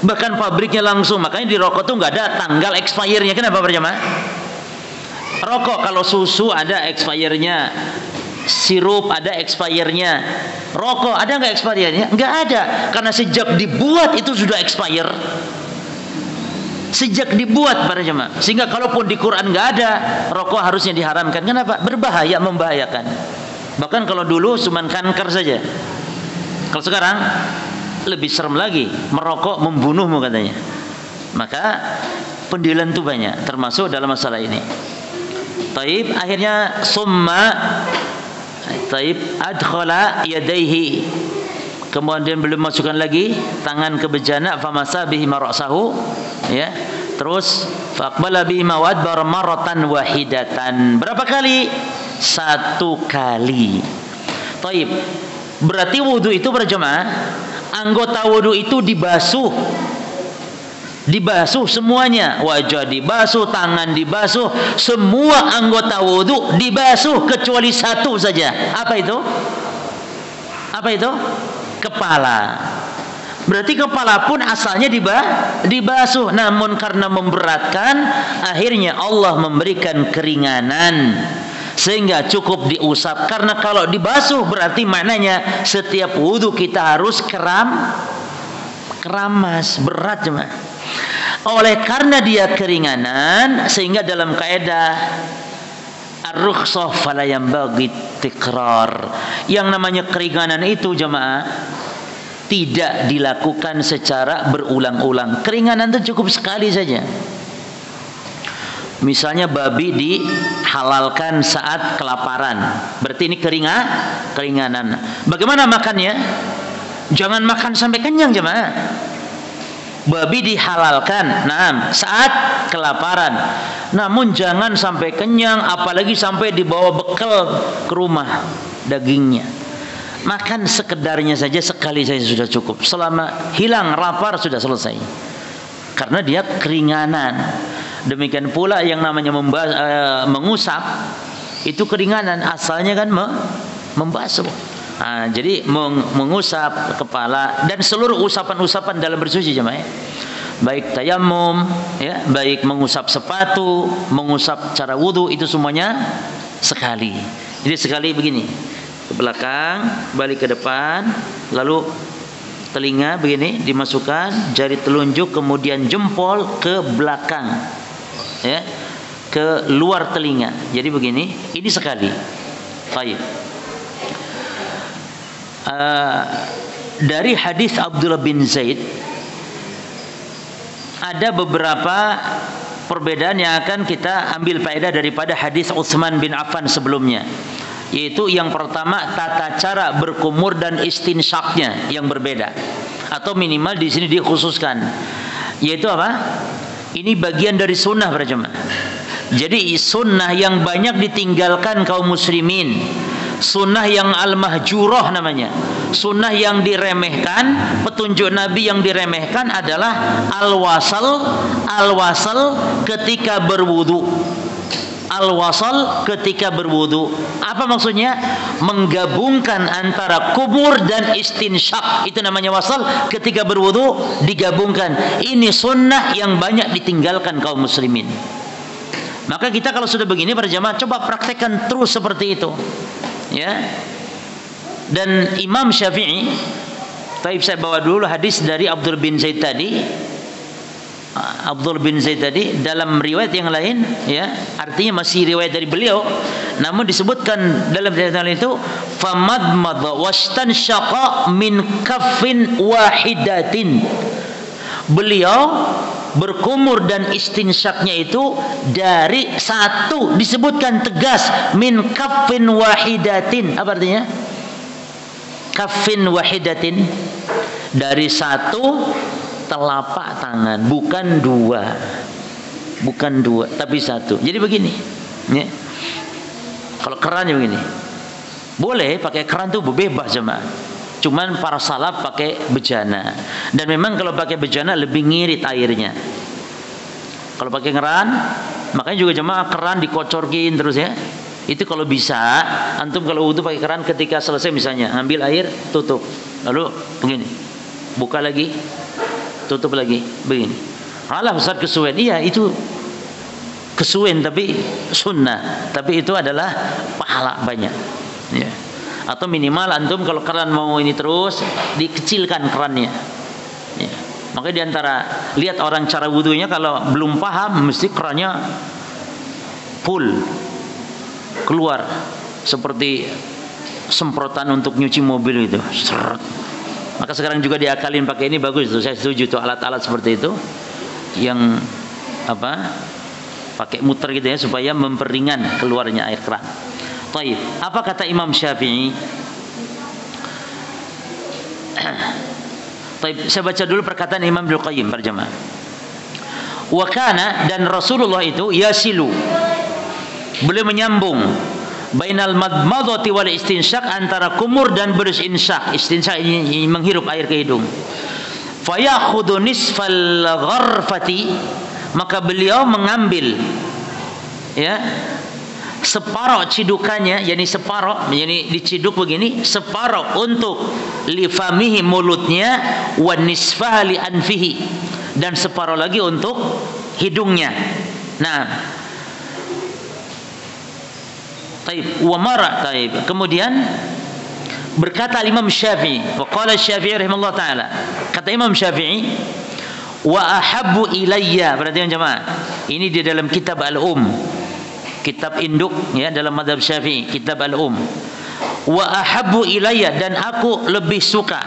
Bahkan pabriknya langsung, makanya di rokok tuh nggak ada tanggal expirednya. Kenapa berjamaah? Rokok kalau susu ada expirednya, sirup ada expirednya, rokok ada nggak expirednya? Nggak ada, karena sejak dibuat itu sudah expire. Sejak dibuat para jemaah, sehingga kalaupun di Quran nggak ada, rokok harusnya diharamkan. Kenapa? Berbahaya, membahayakan. Bahkan kalau dulu cuma kanker saja, kalau sekarang lebih serem lagi, merokok membunuhmu katanya. Maka pendilan itu banyak, termasuk dalam masalah ini. Taib, akhirnya summa, Taib, adkhala yadaihi, kemudian belum masukkan lagi tangan ke bejana, famasa bihi ra'sahu, ya. Terus faqbala bihi wa adbara marratan wahidatan. Berapa kali? 1 kali. Taib. Berarti wudu itu berjamaah, anggota wudu itu dibasuh. Dibasuh semuanya, wajah dibasuh, tangan dibasuh, semua anggota wudu dibasuh kecuali 1 saja. Apa itu? Apa itu? Kepala. Berarti kepala pun asalnya dibasuh, namun karena memberatkan, akhirnya Allah memberikan keringanan sehingga cukup diusap. Karena kalau dibasuh berarti maknanya setiap wudu kita harus keramas, berat cuma. Oleh karena dia keringanan, sehingga dalam kaidah ar-rukhsah fala yanbaghi tikrar, yang namanya keringanan itu jemaah tidak dilakukan secara berulang-ulang. Keringanan itu cukup sekali saja. Misalnya babi dihalalkan saat kelaparan, berarti ini keringanan. Bagaimana makannya? Jangan makan sampai kenyang jemaah. Babi dihalalkan, saat kelaparan. Namun jangan sampai kenyang, apalagi sampai dibawa bekal ke rumah dagingnya. Makan sekedarnya saja, sekali saja sudah cukup. Selama hilang lapar sudah selesai. Karena dia keringanan. Demikian pula yang namanya mengusap, itu keringanan, asalnya kan membasuh. Jadi mengusap kepala dan seluruh usapan-usapan dalam bersuci jemaah, baik tayamum, ya, baik mengusap sepatu, mengusap cara wudu, itu semuanya sekali. Jadi sekali begini, ke belakang, balik ke depan, lalu telinga begini dimasukkan, jari telunjuk kemudian jempol ke belakang, ya, ke luar telinga. Jadi begini, ini sekali. Baik. Dari hadis Abdullah bin Zaid ada beberapa perbedaan yang akan kita ambil faedah daripada hadis Utsman bin Affan sebelumnya, yaitu yang pertama tata cara berkumur dan istinsyaqnya yang berbeda, atau minimal di sini dikhususkan, yaitu apa? Ini bagian dari sunnah para jemaah. Jadi sunnah yang banyak ditinggalkan kaum muslimin, sunnah yang al-mahjurah namanya, sunnah yang diremehkan, petunjuk Nabi yang diremehkan adalah al-wasal ketika berwudu. Al-wasal ketika berwudu. Apa maksudnya? Menggabungkan antara kumur dan istinsyaq. Itu namanya wasal, ketika berwudu digabungkan. Ini sunnah yang banyak ditinggalkan kaum muslimin. Maka kita kalau sudah begini para jamaah, coba praktekkan terus seperti itu. Ya. Dan Imam Syafi'i, saya bawa dulu hadis dari Abdul bin Zaid tadi. Abdul bin Zaid tadi dalam riwayat yang lain, ya, artinya masih riwayat dari beliau, namun disebutkan dalam riwayat yang lain itu famadmadha wastanshaqa min kaffin wahidatin. Beliau berkumur dan istinsyaknya itu dari satu, disebutkan tegas, min kaffin wahidatin. Apa artinya? Kaffin wahidatin, dari satu telapak tangan, bukan dua, tapi satu. Jadi begini, ya. Kalau kerannya begini, boleh pakai keran tuh bebas jemaah. Cuman para salaf pakai bejana, dan memang kalau pakai bejana lebih ngirit airnya. Kalau pakai keran, makanya juga jemaah keran dikocorkin terus, ya. Itu kalau bisa, antum kalau wudu pakai keran, ketika selesai misalnya ambil air, tutup, lalu begini, buka lagi, tutup lagi, begini. Alah Ustaz kesuwen. Iya, itu kesuwen tapi sunnah, tapi itu adalah pahala banyak, ya. Atau minimal antum kalau keran mau ini terus, dikecilkan kerannya, ya. Makanya diantara lihat orang cara wudunya, kalau belum paham mesti kerannya full keluar, seperti semprotan untuk nyuci mobil itu. Seret. Maka sekarang juga diakalin pakai ini, bagus itu, saya setuju tuh, alat-alat seperti itu yang apa, pakai muter gitu ya, supaya memperingan keluarnya air keran. Taib. Apa kata Imam Syafi'i? Taib. Saya baca dulu perkataan Imam Ibnu Qayyim berjamaah. Wa kana, dan Rasulullah itu yasilu, beliau menyambung bainal madmadati wal istinsyaq, antara kumur dan beristinsyak. Istinsyaq ini menghirup air ke hidung. Fayakhudhu nisfal gharfati, maka beliau mengambil ya separuh cidukannya, yakni separuh, yakni diciduk begini, separuh untuk lifamihi, mulutnya, wa nisfaha li anfihi, dan separuh lagi untuk hidungnya. Nah, taib wa mara, taib. Kemudian berkata Imam Syafi'i, wa qala Syafi'i rahimahullah taala, kata Imam Syafi'i, wa ahabbu ilayya, berarti jemaah, ini di dalam kitab kitab induk ya dalam mazhab Syafi'i, kitab Al-Um. Wa ahabbu ilayya, dan aku lebih suka,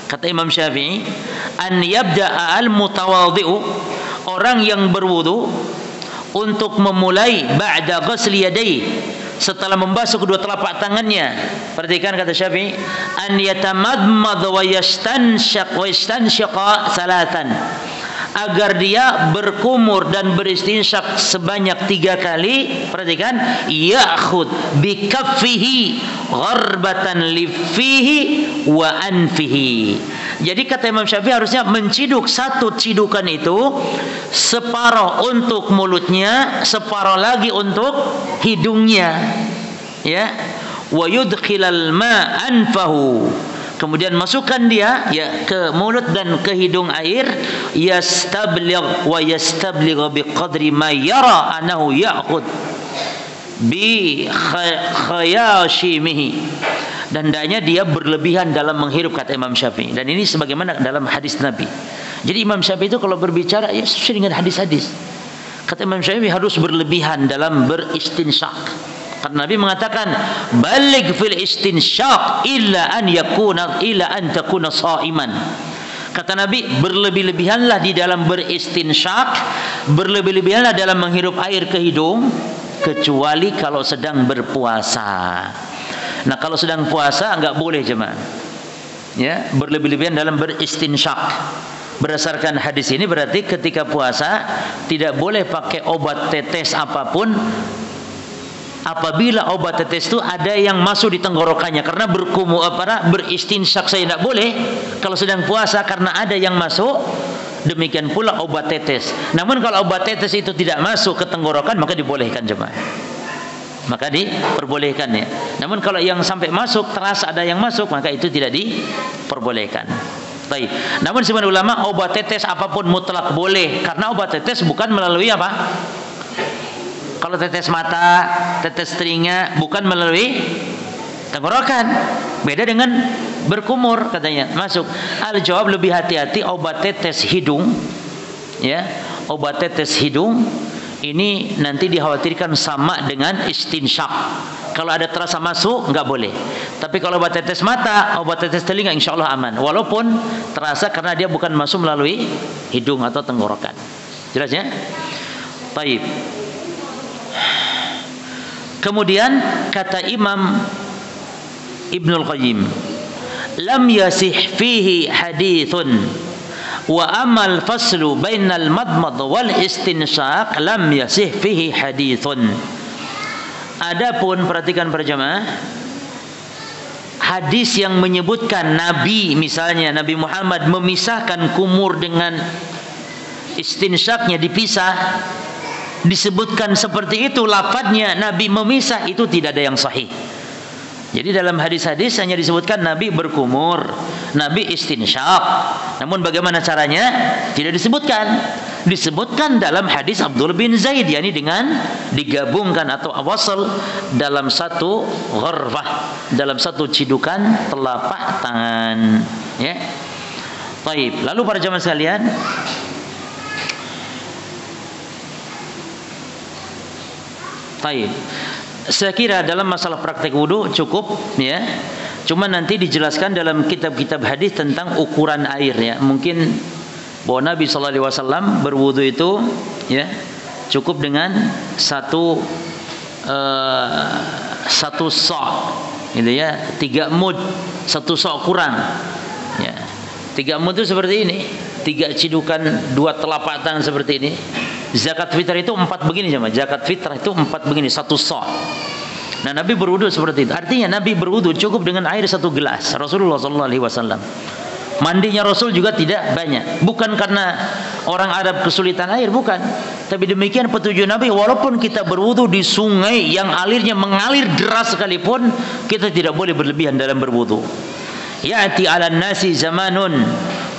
kata Imam Syafi'i, an yabda'a al-mutawadhi'u, orang yang berwudu, untuk memulai ba'da ghusli yadayhi, setelah membasuh kedua telapak tangannya. Perhatikan kata Syafi'i, an yatamadmad wa yastansyaqa salatan, agar dia berkumur dan beristinsyak sebanyak 3 kali. Perhatikan, ya'khud bi kaffihi gharbatan lifihi wa anfihi. Jadi kata Imam Syafi'i harusnya menciduk satu cidukan itu, separuh untuk mulutnya, separuh lagi untuk hidungnya. Ya, wa yudkhilal ma anfahu, kemudian masukkan dia ya ke mulut dan ke hidung air, yastabligh wa yastabligh biqadri ma yara annahu ya'khud bi khayashimihi, dan hendaknya dia berlebihan dalam menghirup, kata Imam Syafi'i. Dan ini sebagaimana dalam hadis Nabi. Jadi Imam Syafi'i itu kalau berbicara ya sesuai dengan hadis-hadis. Kata Imam Syafi'i harus berlebihan dalam beristinsyak. Karena Nabi mengatakan, baligh fil istinsyaq illa an takuna shaiman. Kata Nabi, berlebih-lebihanlah di dalam beristinsyak, berlebih-lebihanlah dalam menghirup air ke hidung, kecuali kalau sedang berpuasa. Nah, kalau sedang puasa enggak boleh jemaah. Ya, berlebih-lebihan dalam beristinsyak. Berdasarkan hadis ini berarti ketika puasa tidak boleh pakai obat tetes apapun apabila obat tetes itu ada yang masuk di tenggorokannya, karena beristinsyak saya tidak boleh kalau sedang puasa karena ada yang masuk. Demikian pula obat tetes. Namun kalau obat tetes itu tidak masuk ke tenggorokan, maka dibolehkan jemaah. Maka diperbolehkan ya. Namun kalau yang sampai masuk, terasa ada yang masuk, maka itu tidak diperbolehkan. Baik. Namun sebagian ulama, obat tetes apapun mutlak boleh, karena obat tetes bukan melalui apa? Kalau tetes mata, tetes telinga, bukan melalui tenggorokan. Beda dengan berkumur, katanya masuk. Al-jawab, lebih hati-hati obat tetes hidung. Ya, obat tetes hidung ini nanti dikhawatirkan sama dengan istinsyak. Kalau ada terasa masuk, enggak boleh. Tapi kalau obat tetes mata, obat tetes telinga, insya Allah aman. Walaupun terasa karena dia bukan masuk melalui hidung atau tenggorokan. Jelas ya? Baik. Kemudian kata Imam Ibnul Qayyim, lam yasih fihi hadithun wa amal faslu bainal madmad wal istinsyaq lam yasih fihi hadithun. Adapun, perhatikan berjamaah, hadis yang menyebutkan Nabi, misalnya Nabi Muhammad memisahkan kumur dengan istinsyaqnya dipisah, disebutkan seperti itu lafadznya, Nabi memisah, itu tidak ada yang sahih. Jadi dalam hadis-hadis hanya disebutkan Nabi berkumur, Nabi istinsyak. Namun bagaimana caranya? Tidak disebutkan. Disebutkan dalam hadis Abdullah bin Zaid, yakni dengan digabungkan atau awasal dalam satu gharfah, dalam satu cidukan telapak tangan. Ya. Baik. Lalu para jamaah sekalian, baik. Saya kira dalam masalah praktek wudu cukup ya. Cuma nanti dijelaskan dalam kitab-kitab hadis tentang ukuran air ya. Mungkin bahwa Nabi sallallahu alaihi wasallam berwudu itu ya cukup dengan satu satu sok, gitu ya, 3 mud, 1 sok kurang. Ya. 3 mud itu seperti ini, 3 cidukan 2 telapak tangan seperti ini. Zakat fitrah itu 4 begini jemaah. Zakat fitrah itu 4 begini, 1 sok. Nah, Nabi berwudu seperti itu. Artinya Nabi berwudu cukup dengan air 1 gelas. Rasulullah SAW. Mandinya Rasul juga tidak banyak. Bukan karena orang Arab kesulitan air, bukan. Tapi demikian petunjuk Nabi, walaupun kita berwudu di sungai yang alirnya mengalir deras sekalipun, kita tidak boleh berlebihan dalam berwudu. Ya'ti 'alan nasi zamanun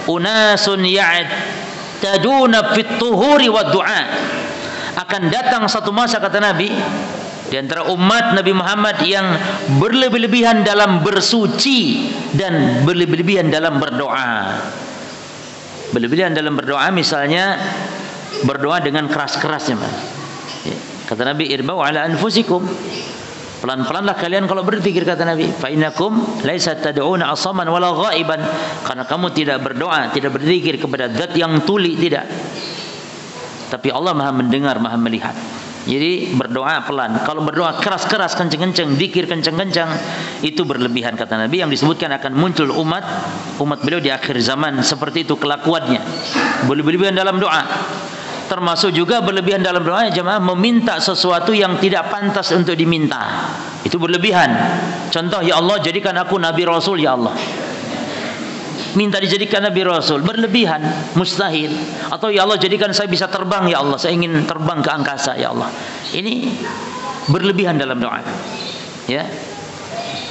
unasun ya'taduna fit tuhuri wad du'a. Akan datang satu masa, kata Nabi, di antara umat Nabi Muhammad yang berlebih-lebihan dalam bersuci dan berlebih-lebihan dalam berdoa. Berlebihan dalam berdoa, misalnya berdoa dengan keras-kerasnya. Kata Nabi, irbau ala anfusikum. Pelan-pelanlah kalian kalau berpikir, kata Nabi. Fa innakum laisa tad'una asaman wala ghaiban. Karena kamu tidak berdoa, tidak berzikir kepada zat yang tuli, tidak. Tapi Allah Maha mendengar, Maha melihat. Jadi berdoa pelan. Kalau berdoa keras-keras, kenceng-kenceng, zikir kenceng-kenceng, itu berlebihan, kata Nabi, yang disebutkan akan muncul umat beliau di akhir zaman seperti itu kelakuannya. Berlebihan dalam doa. Termasuk juga berlebihan dalam doa, jemaah, meminta sesuatu yang tidak pantas untuk diminta. Itu berlebihan. Contoh, ya Allah, jadikan aku Nabi Rasul, ya Allah. Minta dijadikan Nabi Rasul, berlebihan, mustahil. Atau ya Allah, jadikan saya bisa terbang, ya Allah, saya ingin terbang ke angkasa, ya Allah. Ini berlebihan dalam doa. Ya.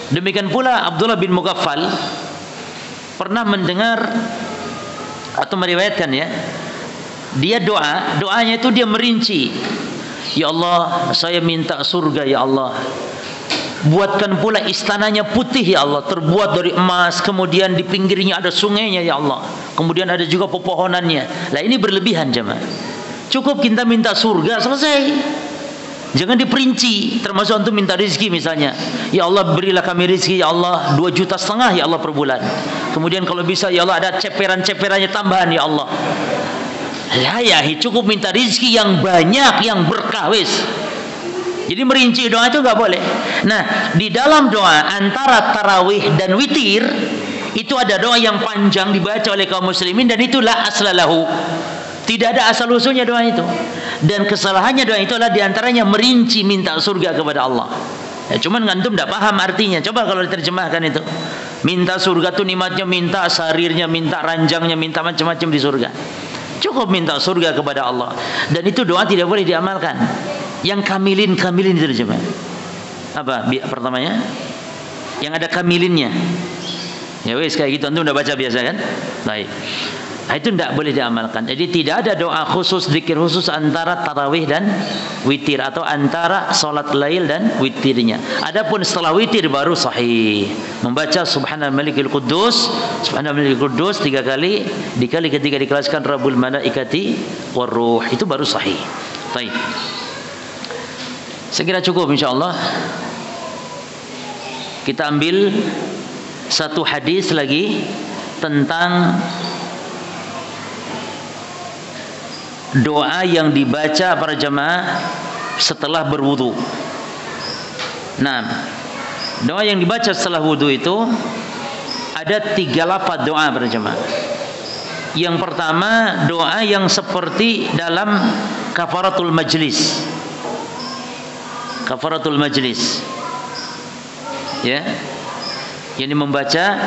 Demikian pula Abdullah bin Mughaffal pernah mendengar atau meriwayatkan, ya, dia doanya itu dia merinci. Ya Allah, saya minta surga, ya Allah. Buatkan pula istananya putih, ya Allah, terbuat dari emas, kemudian di pinggirnya ada sungainya, ya Allah. Kemudian ada juga pepohonannya. Lah, ini berlebihan, jemaah. Cukup kita minta surga, selesai. Jangan diperinci. Termasuk untuk minta rezeki misalnya. Ya Allah, berilah kami rezeki, ya Allah, 2,5 juta, ya Allah, per bulan. Kemudian kalau bisa, ya Allah, ada ceperan-ceperannya tambahan, ya Allah. Lah, ya, cukup minta rezeki yang banyak, yang berkah, wis. Jadi merinci doa itu enggak boleh. Nah, di dalam doa antara tarawih dan witir itu ada doa yang panjang dibaca oleh kaum muslimin, dan itulah aslalahu. Tidak ada asal usulnya doa itu. Dan kesalahannya doa itu adalah diantaranya merinci minta surga kepada Allah. Ya, cuman antum tidak paham artinya. Coba kalau diterjemahkan itu. Minta surga itu nikmatnya, minta sarirnya, minta ranjangnya, minta macam-macam di surga. Cukup minta surga kepada Allah. Dan itu doa tidak boleh diamalkan. Yang kamilin itu jemaah. Apa pertamanya? Yang ada kamilinnya. Ya wes, kayak gitu, antum udah baca biasa kan? Baik. Nah, itu tidak boleh diamalkan. Jadi tidak ada doa khusus, zikir khusus antara tarawih dan witir, atau antara salat lail dan witirnya. Adapun setelah witir baru sahih. Membaca Subhanal Malikil Quddus, Subhanal Malikil Quddus 3 kali, dikali ketika dikelaskan Rabbul Malaikati Warruh, itu baru sahih. Baik. Saya kira cukup, insyaallah. Kita ambil satu hadis lagi tentang doa yang dibaca para jemaah setelah berwudu. Nah, doa yang dibaca setelah wudu itu ada 3 lafaz doa para jemaah. Yang pertama, doa yang seperti dalam kafaratul majlis. Kafaratul majlis, ya, yang membaca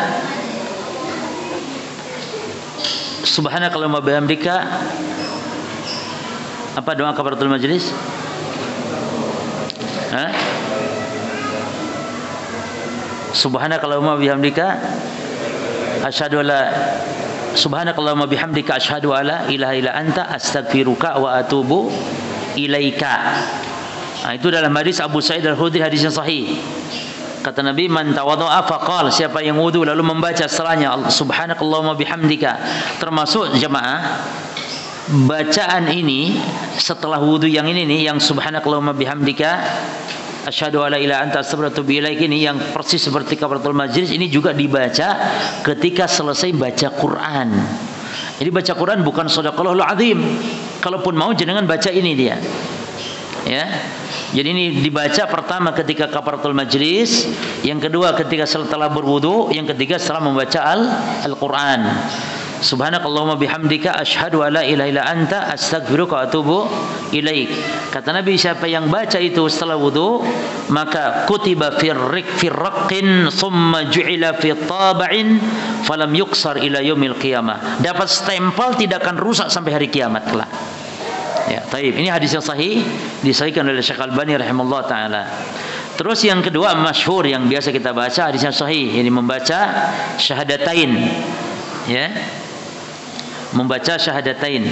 Subhanakallahumma bihamdika. Apa doa kafaratul majlis? Subhanakallahumma bihamdika asyhadu alla Subhanakallahumma bihamdika asyhadu alla ilaha illa anta astaghfiruka wa atubu ilaika. Nah, itu dalam hadis Abu Sa'id Al-Khudri, hadis yang sahih. Kata Nabi, man tawadha'a faqal, siapa yang wudu lalu membaca setelahnya Subhanakallahumma bihamdika. Termasuk jemaah bacaan ini setelah wudu yang ini nih, yang Subhanakallahumma bihamdika asyhadu alla ilaha anta astaghfiruka wa atubu ilaik, ini yang persis seperti kafaratul majlis, ini juga dibaca ketika selesai baca Quran. Jadi baca Quran bukan shadaqallahul azim. Kalaupun mau jenengan baca ini dia. ya. Jadi ini dibaca pertama ketika kafaratul majlis, yang kedua ketika setelah berwudu, yang ketiga setelah membaca Al-Qur'an. Subhanakallahumma bihamdika asyhadu alla ilaha illa anta astaghfiruka wa atubu ilaik. Kata Nabi, siapa yang baca itu setelah wudu, maka kutiba firraqin thumma ju'ila fi taba'in falam yuksar ila yaumil qiyamah. Dapat stempel, tidak akan rusak sampai hari kiamat kelak. Ya, taib. Ini hadis yang sahih, disahihkan oleh Syekh Albani rahimahullah taala. Terus yang kedua masyhur yang biasa kita baca, hadis yang sahih, ini membaca syahadatain. Ya. Membaca syahadatain.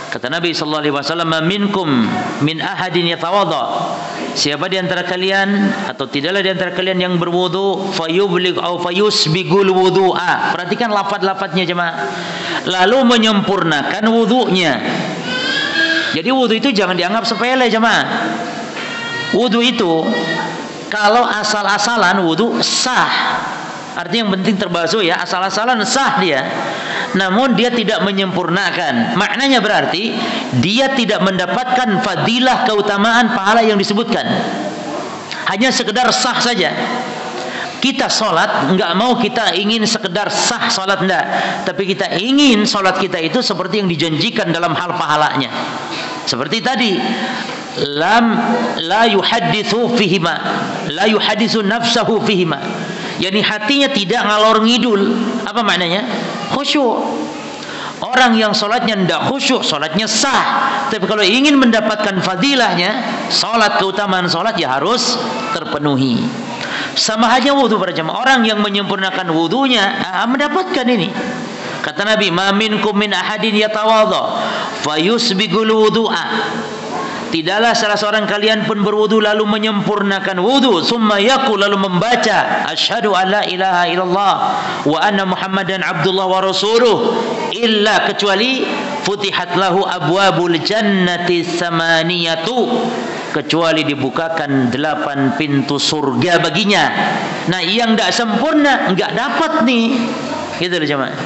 Kata Nabi sallallahu alaihi wasallam, "Minkum min ahadin yatawadha." Siapa di antara kalian atau tidaklah di antara kalian yang berwudu, fayubligh au fayusbigul wudu'a. Perhatikan lafaz-lafaznya jemaah. Lalu menyempurnakan wudunya. Jadi wudu itu jangan dianggap sepele jemaah. Wudu itu kalau asal-asalan wudu sah. Artinya yang penting terbasuh ya, asal-asalan sah dia. Namun dia tidak menyempurnakan. Maknanya berarti dia tidak mendapatkan fadilah, keutamaan, pahala yang disebutkan. Hanya sekedar sah saja. Kita sholat, enggak mau kita ingin sekedar sah sholat, enggak. Tapi kita ingin sholat kita itu seperti yang dijanjikan dalam hal pahalanya. Seperti tadi, la yuhaddithu fihima, la yuhadithu nafsahu fihima. Yani hatinya tidak ngalor ngidul. Apa maknanya? Khusyuk. Orang yang sholatnya tidak khusyuk, sholatnya sah. Tapi kalau ingin mendapatkan fadilahnya, sholat, keutamaan sholat ya harus terpenuhi. Sama halnya wudu para jemaah. Orang yang menyempurnakan wudunya mendapatkan ini. Kata Nabi, "Ma minkum min ahadin yatawadha fayusbigul wudu'a." Tidaklah salah seorang kalian pun berwudu lalu menyempurnakan wudu, summa yaqul, lalu membaca asyhadu alla ilaha illallah wa anna muhammadan abdullah wa rasuluh, illa kecuali futihat lahu abwabul jannati samaniyatu, kecuali dibukakan 8 pintu surga baginya. Nah, yang tidak sempurna enggak dapat nih. Gitu loh jemaah.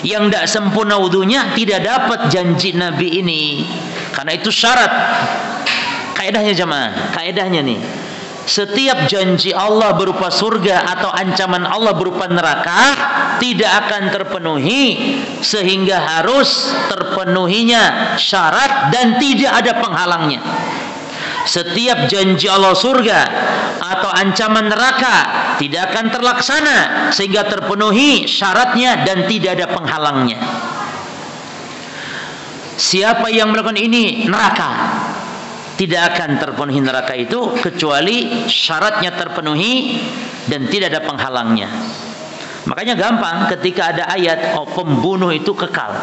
Yang tidak sempurna wudunya tidak dapat janji Nabi ini. Karena itu syarat. Kaedahnya jemaah, kaedahnya nih. Setiap janji Allah berupa surga atau ancaman Allah berupa neraka tidak akan terpenuhi sehingga harus terpenuhinya syarat dan tidak ada penghalangnya. Setiap janji Allah surga atau ancaman neraka tidak akan terlaksana sehingga terpenuhi syaratnya dan tidak ada penghalangnya. Siapa yang melakukan ini neraka, tidak akan terpenuhi neraka itu kecuali syaratnya terpenuhi dan tidak ada penghalangnya. Makanya gampang ketika ada ayat pembunuh itu kekal.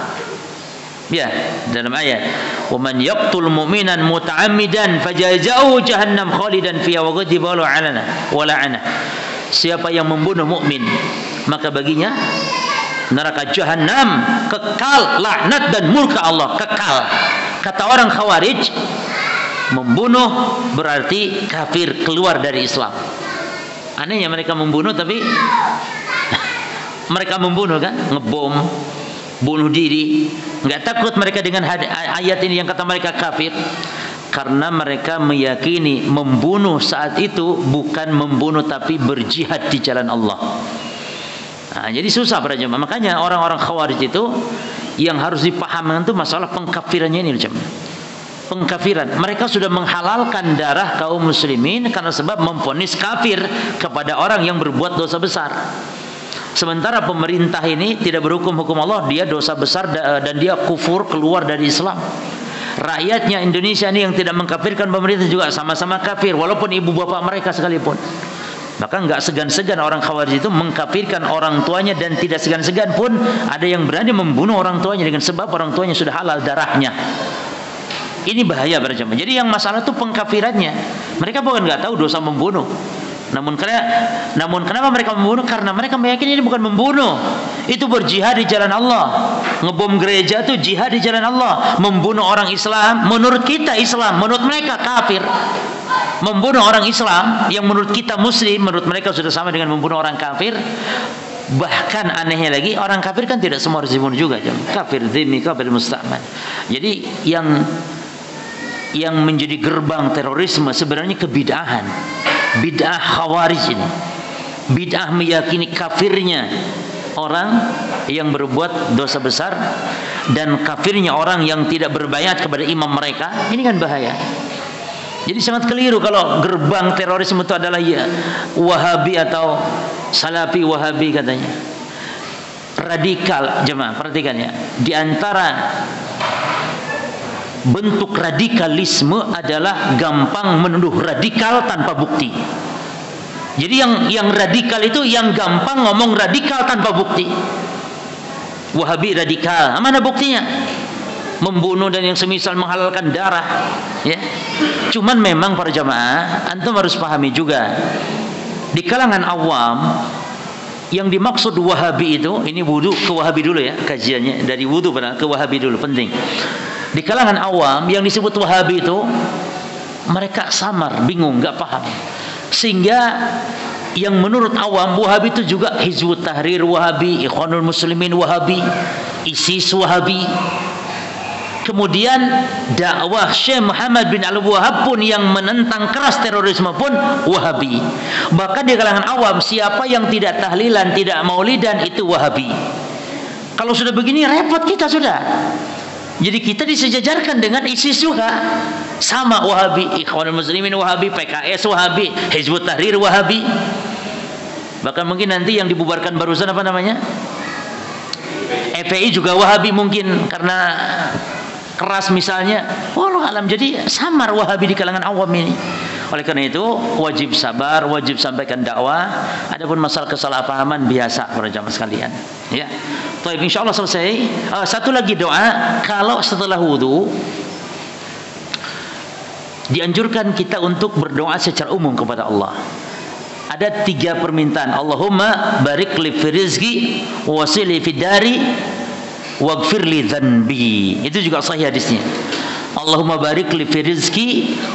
Ya, dalam ayat, "Wa man yaqtul mu'minan muta'ammidan fajazaohu jahannam khalidan fiha wa ghadiba wa la'ana." Siapa yang membunuh mukmin, maka baginya neraka jahanam, kekal, laknat dan murka Allah, kekal. Kata orang Khawarij, membunuh berarti kafir, keluar dari Islam. Anehnya mereka membunuh tapi mereka membunuh kan, ngebom, bunuh diri. Enggak takut mereka dengan ayat ini yang kata mereka kafir, karena mereka meyakini membunuh saat itu bukan membunuh tapi berjihad di jalan Allah. Nah, jadi susah para jemaah. Makanya orang-orang Khawarij itu yang harus dipahami itu masalah pengkafirannya ini jemaah. Pengkafiran. Mereka sudah menghalalkan darah kaum muslimin karena sebab memvonis kafir kepada orang yang berbuat dosa besar. Sementara pemerintah ini tidak berhukum hukum Allah, dia dosa besar dan dia kufur, keluar dari Islam. Rakyatnya Indonesia ini yang tidak mengkafirkan pemerintah juga sama-sama kafir walaupun ibu bapak mereka sekalipun. Maka enggak segan-segan orang Khawarij itu mengkafirkan orang tuanya, dan tidak segan-segan pun ada yang berani membunuh orang tuanya dengan sebab orang tuanya sudah halal darahnya. Ini bahaya para jemaah. Jadi yang masalah itu pengkafirannya. Mereka bukan enggak tahu dosa membunuh. Namun kenapa mereka membunuh? Karena mereka meyakini ini bukan membunuh. Itu berjihad di jalan Allah. Ngebom gereja itu jihad di jalan Allah. Membunuh orang Islam menurut kita Islam, menurut mereka kafir. Membunuh orang Islam yang menurut kita muslim, menurut mereka sudah sama dengan membunuh orang kafir. Bahkan anehnya lagi, orang kafir kan tidak semua harus dibunuh juga. Kafir dhimmi, kafir musta'man. Jadi yang yang menjadi gerbang terorisme sebenarnya kebid'ahan. Bid'ah Khawarij ini. Bid'ah meyakini kafirnya orang yang berbuat dosa besar dan kafirnya orang yang tidak berbayat kepada imam mereka. Ini kan bahaya. Jadi sangat keliru kalau gerbang terorisme itu adalah ya Wahabi atau Salafi Wahabi katanya. Radikal, jemaah perhatikan ya. Di antara bentuk radikalisme adalah gampang menuduh radikal tanpa bukti. Jadi yang radikal itu yang gampang ngomong radikal tanpa bukti. Wahabi radikal, mana buktinya? Membunuh dan yang semisal menghalalkan darah, ya. Cuman memang para jamaah, antum harus pahami juga di kalangan awam yang dimaksud Wahabi itu, ini wudu ke Wahabi dulu ya, kajiannya dari wudu ke Wahabi dulu penting. Di kalangan awam yang disebut Wahabi itu mereka samar, bingung, nggak paham. Sehingga yang menurut awam Wahabi itu juga Hizbut Tahrir Wahabi, Ikhwanul Muslimin Wahabi, ISIS Wahabi. Kemudian dakwah Syekh Muhammad bin Al-Wahhab pun yang menentang keras terorisme pun Wahabi. Bahkan di kalangan awam siapa yang tidak tahlilan, tidak maulidan itu Wahabi. Kalau sudah begini repot kita sudah. Jadi kita disejajarkan dengan ISIS juga. Sama Wahabi, Ikhwanul Muslimin Wahabi, PKS Wahabi, Hizbut Tahrir Wahabi. Bahkan mungkin nanti yang dibubarkan barusan apa namanya? FPI juga Wahabi mungkin karena keras misalnya. Wallahu alam. Jadi samar Wahabi di kalangan awam ini. Oleh karena itu wajib sabar, wajib sampaikan dakwah. Adapun masalah kesalahpahaman biasa para jamaah sekalian. Ya. Baik, insyaallah selesai. Satu lagi doa kalau setelah wudu dianjurkan kita untuk berdoa secara umum kepada Allah. Ada 3 permintaan. Allahumma barik li fi rizqi wasili fi dari waghfir li dzanbi. Itu juga sahih hadisnya. Allahumma barik li fi rizqi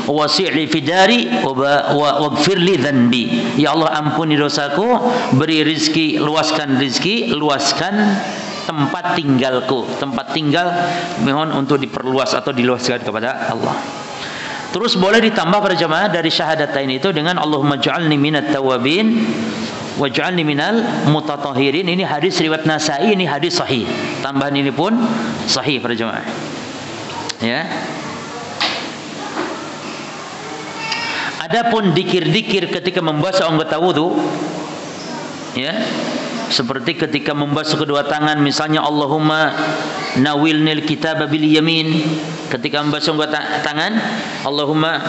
wasi'li fi dari waghfir li dzanbi. Ya Allah ampuni dosaku, beri rizki, luaskan rizki, luaskan tempat tinggalku. Tempat tinggal mohon untuk diperluas atau diluaskan kepada Allah. Terus boleh ditambah pada jamaah dari syahadatain itu dengan Allahumma ja'alni minat tawabin waj'alni minal mutatahhirin. Ini hadis riwayat Nasa'i, ini hadis sahih. Tambahan ini pun sahih para jemaah. Ya. Adapun dikir-dikir ketika membasuh anggota wudu, ya, seperti ketika membasuh kedua tangan, misalnya Allahumma nawilnil kitaba bil yamin. Ketika membasuh anggota tangan, Allahumma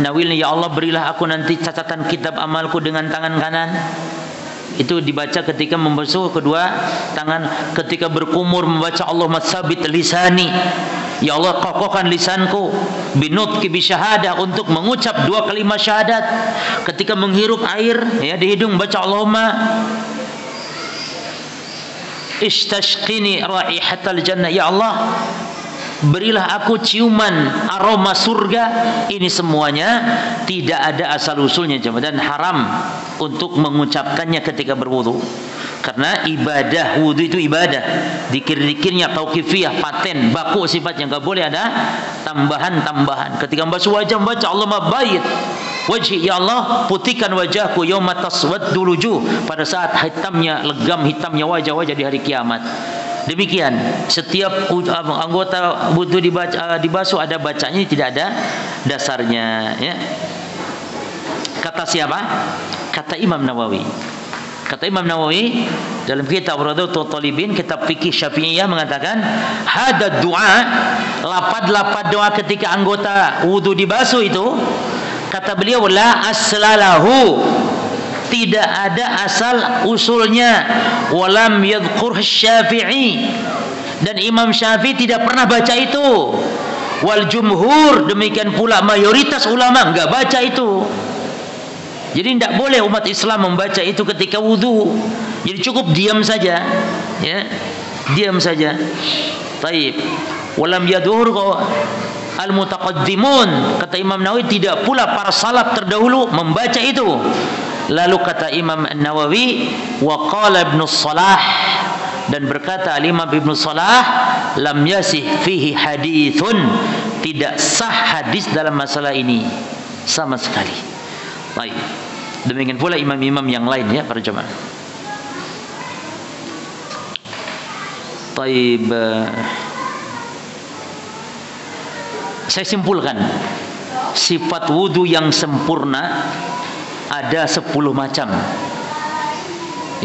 nawilni, ya Allah berilah aku nanti catatan kitab amalku dengan tangan kanan. Itu dibaca ketika membasuh kedua tangan. Ketika berkumur membaca Allahumma tsabit lisani, ya Allah kokohkan lisanku binutki bisyahadah, untuk mengucap 2 kalimat syahadat. Ketika menghirup air ya di hidung baca Allahumma istashqini raihatal jannah, ya Allah berilah aku ciuman aroma surga. Ini semuanya tidak ada asal usulnya jemaah, dan haram untuk mengucapkannya ketika berwudu. Karena ibadah wudu itu ibadah, dikir-dikirnya tauqifiyah, paten, baku sifatnya, enggak boleh ada tambahan-tambahan. Ketika membasuh wajah membaca Allahumma bayyid wajhi, ya Allah putihkan wajahku yauma taswaddu wujuh, pada saat hitamnya legam hitamnya wajah-wajah di hari kiamat. Demikian setiap anggota wudu dibasuh ada bacanya, tidak ada dasarnya, ya. Kata siapa? Kata Imam Nawawi. Kata Imam Nawawi dalam kitab Rawdatul Talibin, kitab fikih Syafi'iyah, mengatakan hada doa, lapad-lapad doa ketika anggota wudu dibasuh itu, kata beliau la aslalahu, tidak ada asal usulnya. Walam yadhkur Syafi'i, dan Imam Syafi'i tidak pernah baca itu. Wal jumhur, demikian pula mayoritas ulama enggak baca itu. Jadi tidak boleh umat Islam membaca itu ketika wudu. Jadi cukup diam saja, ya, diam saja. Taib. Walam yadhur al-mutaqaddimun, kata Imam Nawawi, tidak pula para salaf terdahulu membaca itu. Lalu kata Imam Nawawi, wa qala Ibnu Shalah, dan berkata Imam Ibnu Shalah, lam yasih fihi hadithun, Tidak sah hadis dalam masalah ini sama sekali. Baik. Demikian pula imam-imam yang lain ya para jemaah. Baik. Saya simpulkan, sifat wudu yang sempurna ada 10 macam.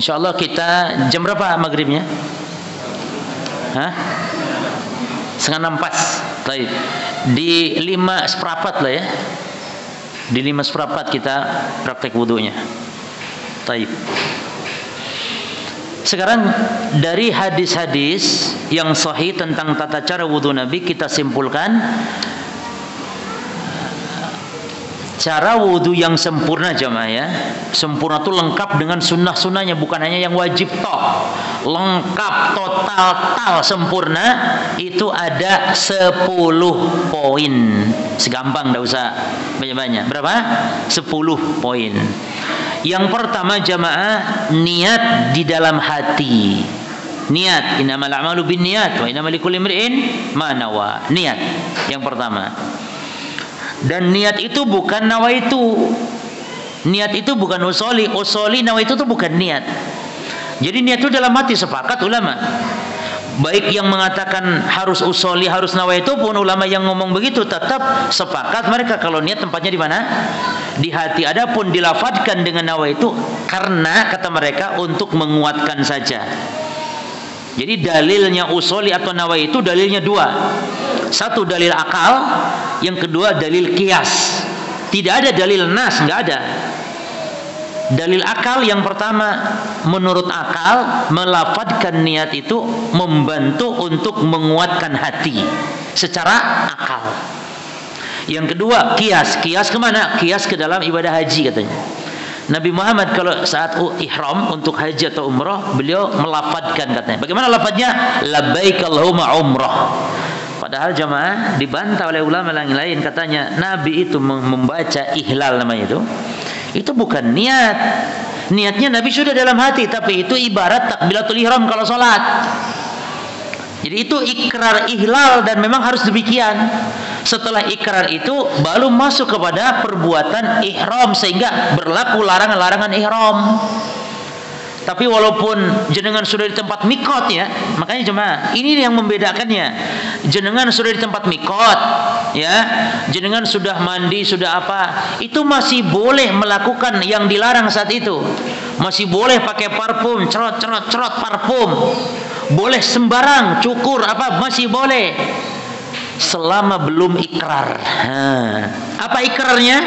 InsyaAllah kita jam berapa maghribnya? Hah? 3:30 pas. Baik. Di 5:15 lah ya. Di 5:15 kita praktek wudunya. Baik. Sekarang dari hadis-hadis yang sahih tentang tata cara wudu Nabi, kita simpulkan cara wudu yang sempurna jemaah ya. Sempurna itu lengkap dengan sunnah-sunnahnya, bukan hanya yang wajib toh. Lengkap, total, sempurna itu ada 10 poin. Segampang, enggak usah banyak-banyak. Berapa? 10 poin. Yang pertama jemaah, niat di dalam hati. Niat, innamal a'malu binniyat wa innamal likulli imri'in ma nawa. Niat yang pertama. Dan niat itu bukan nawaitu. Niat itu bukan usoli. Usoli nawaitu itu bukan niat. Jadi niat itu dalam hati, sepakat ulama. Baik yang mengatakan harus usoli, harus nawaitu pun ulama yang ngomong begitu tetap sepakat mereka kalau niat tempatnya di mana? Di hati. Adapun dilafadzkan dengan nawaitu karena kata mereka untuk menguatkan saja. Jadi dalilnya usoli atau nawaitu dalilnya 2. Satu dalil akal, yang kedua dalil kias. Tidak ada dalil nas, enggak ada. Dalil akal yang pertama, menurut akal melafadzkan niat itu membantu untuk menguatkan hati secara akal. Yang kedua kias. Kias kemana? Kias ke dalam ibadah haji katanya. Nabi Muhammad kalau saat ihram untuk haji atau umrah, beliau melafadzkan katanya. Bagaimana lafadznya? Labbaik Allahumma umrah. Padahal jemaah dibantah oleh ulama lain katanya Nabi itu membaca ihlal namanya itu bukan niat. Niatnya Nabi sudah dalam hati, tapi itu ibarat takbiratul ihram kalau salat. Jadi itu ikrar ihlal dan memang harus demikian. Setelah ikrar itu baru masuk kepada perbuatan ihram sehingga berlaku larangan-larangan ihram. Tapi walaupun jenengan sudah di tempat mikot ya, makanya jemaah ini yang membedakannya. Jenengan sudah di tempat mikot ya, jenengan sudah mandi, sudah apa, itu masih boleh melakukan yang dilarang saat itu. Masih boleh pakai parfum, cerot parfum. Boleh sembarang cukur apa masih boleh. Selama belum ikrar. Apa ikrarnya?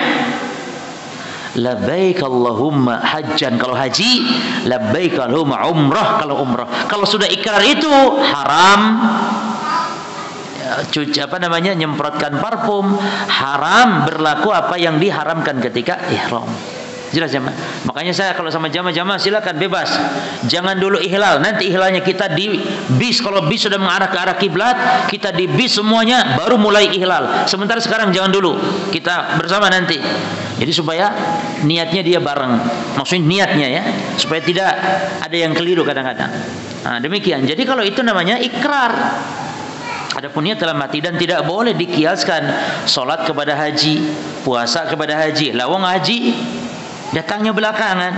Labbaik Allahumma hajjan kalau haji, labbaik Allahumma umrah kalau umrah. Kalau sudah ikrar itu haram nyemprotkan parfum, haram berlaku apa yang diharamkan ketika ihram. Jelas jemaah. Makanya saya kalau sama jamaah silakan bebas. Jangan dulu ihlal. Nanti ihlalnya kita di bis. Kalau bis sudah mengarah ke arah kiblat, kita di bis semuanya baru mulai ihlal. Sementara sekarang jangan dulu. Kita bersama nanti. Jadi supaya niatnya dia bareng. Maksudnya niatnya ya, supaya tidak ada yang keliru kadang-kadang. Nah, demikian. Jadi kalau itu namanya ikrar. Adapun niat dalam hati dan tidak boleh dikiaskan salat kepada haji, puasa kepada haji. Lawang haji datangnya belakangan,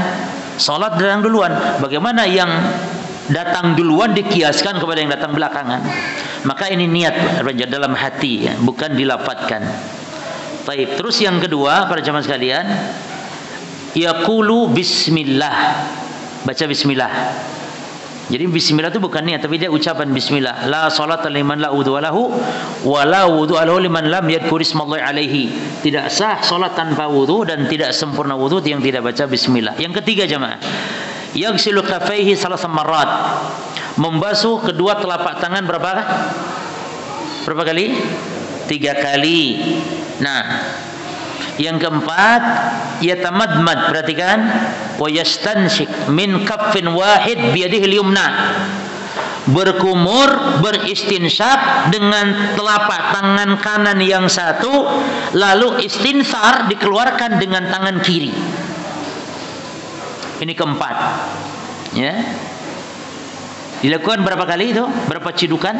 salat datang duluan. Bagaimana yang datang duluan dikiaskan kepada yang datang belakangan? Maka ini niat dalam hati ya, bukan dilafadzkan. Baik, terus yang kedua para jamaah sekalian, yaqulu bismillah. Baca bismillah. Jadi bismillah itu bukan niat, tapi dia ucapan bismillah. La salata liman la wudu lahu wa la wudu lahu liman lam yadhkur ismallahi alaihi. Tidak sah salat tanpa wudu dan tidak sempurna wudu yang tidak baca bismillah. Yang ketiga jemaah, yaghsilu kaffaihi salasa marrat. Membasuh kedua telapak tangan berapa kali? 3 kali. Nah, yang keempat, yatamadmad, perhatikan, wa yastanshik min kaffin wahid biyadihi al-yumna. Berkumur, beristinsyak dengan telapak tangan kanan yang satu, lalu istinsar dikeluarkan dengan tangan kiri. Ini keempat. Ya. Dilakukan berapa kali itu? Berapa cidukan?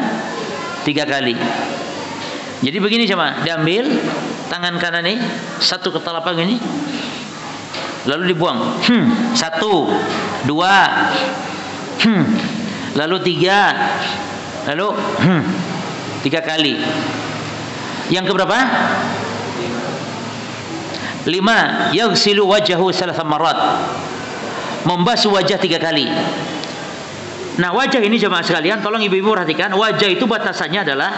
3 kali. Jadi begini jemaah, diambil tangan kanan ini, satu ke telapak ini, lalu dibuang. Satu, dua, lalu tiga, lalu tiga kali. Yang keberapa? 5. Yaghsilu wajhahu 3 marrat. Membasuh wajah 3 kali. Nah, wajah ini jemaah sekalian, tolong ibu-ibu perhatikan, wajah itu batasannya adalah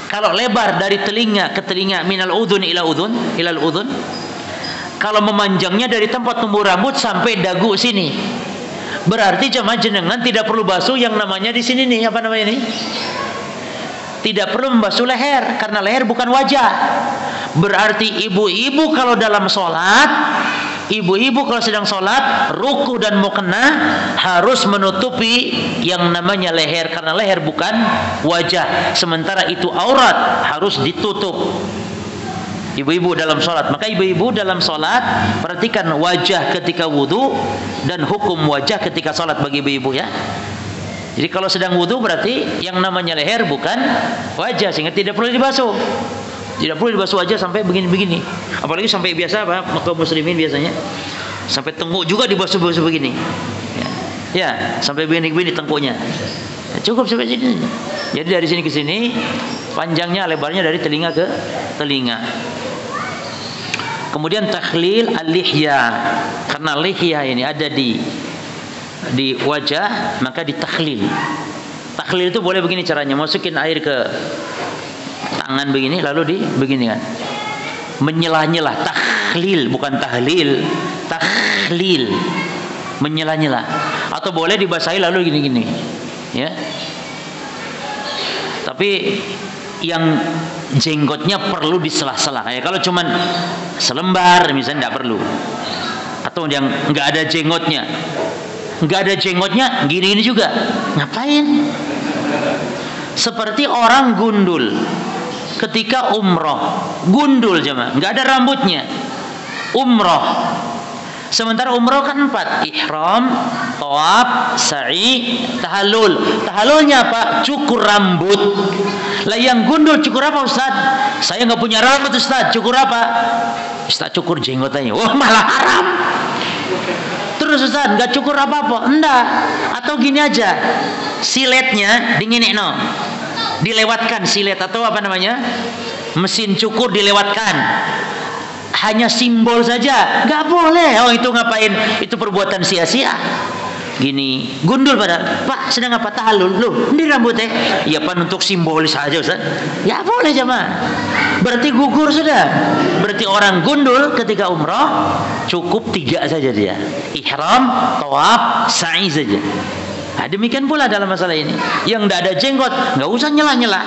kalau lebar dari telinga ke telinga, minal udhun ila udhun, ilal udhun. Kalau memanjangnya dari tempat tumbuh rambut sampai dagu sini. Berarti jemaah jenengan tidak perlu basuh yang namanya di sini nih, apa namanya ini? Tidak perlu membasuh leher karena leher bukan wajah. Berarti ibu-ibu kalau dalam sholat, ibu-ibu kalau sedang sholat, ruku dan mau kena harus menutupi yang namanya leher karena leher bukan wajah. Sementara itu aurat harus ditutup. Ibu-ibu dalam sholat, maka ibu-ibu dalam sholat perhatikan wajah ketika wudhu dan hukum wajah ketika sholat bagi ibu-ibu ya. Jadi kalau sedang wudhu berarti yang namanya leher bukan wajah, sehingga tidak perlu dibasuh. Tidak perlu dibasuh wajah sampai begini-begini. Apalagi sampai biasa apa kaum muslimin biasanya sampai tengkuk juga dibasuh-basuh begini. Ya, sampai begini-begini tengkuknya. Ya, cukup sampai sini. Jadi dari sini ke sini panjangnya lebarnya dari telinga ke telinga. Kemudian takhlil al-lihya. Karena lihya ini ada di wajah, maka ditakhlil. Takhlil itu boleh begini caranya, masukin air ke tangan begini lalu begini kan. Menyelah-nyelah, takhlil bukan tahlil. Takhlil. Menyelah-nyelah. Atau boleh dibasahi lalu gini-gini. Ya. Tapi yang jenggotnya perlu disela-sela. Kayak kalau cuman selembar misalnya enggak perlu. Atau yang enggak ada jenggotnya. Enggak ada jenggotnya, gini-gini juga. Ngapain? Seperti orang gundul ketika umroh. Gundul jemaah, enggak ada rambutnya. Umroh. Sementara umroh kan 4. Ihram, tawaf, sa'i, tahallul. Tahallulnya apa? Cukur rambut. Lah yang gundul cukur apa Ustaz? Saya enggak punya rambut Ustaz. Cukur apa? Ustaz cukur jenggotannya. Wah, malah haram. Terus Ustaz, enggak cukur apa-apa? Enggak. Atau gini aja. Siletnya dinginekno. Dilewatkan silet atau apa namanya? Mesin cukur dilewatkan. Hanya simbol saja. Enggak boleh. Oh, itu ngapain? Itu perbuatan sia-sia. Gini, gundul pada Pak sedang apa? Tahallul. Loh, ini rambutnya. Ya Pak untuk simbolis saja Ustaz. Ya boleh jemaah. Berarti gugur sudah. Berarti orang gundul ketika umrah cukup 3 saja dia. Ihram, tawaf, sa'i saja. Nah, demikian pula dalam masalah ini. Yang tidak ada jenggot, nggak usah nyela-nyela.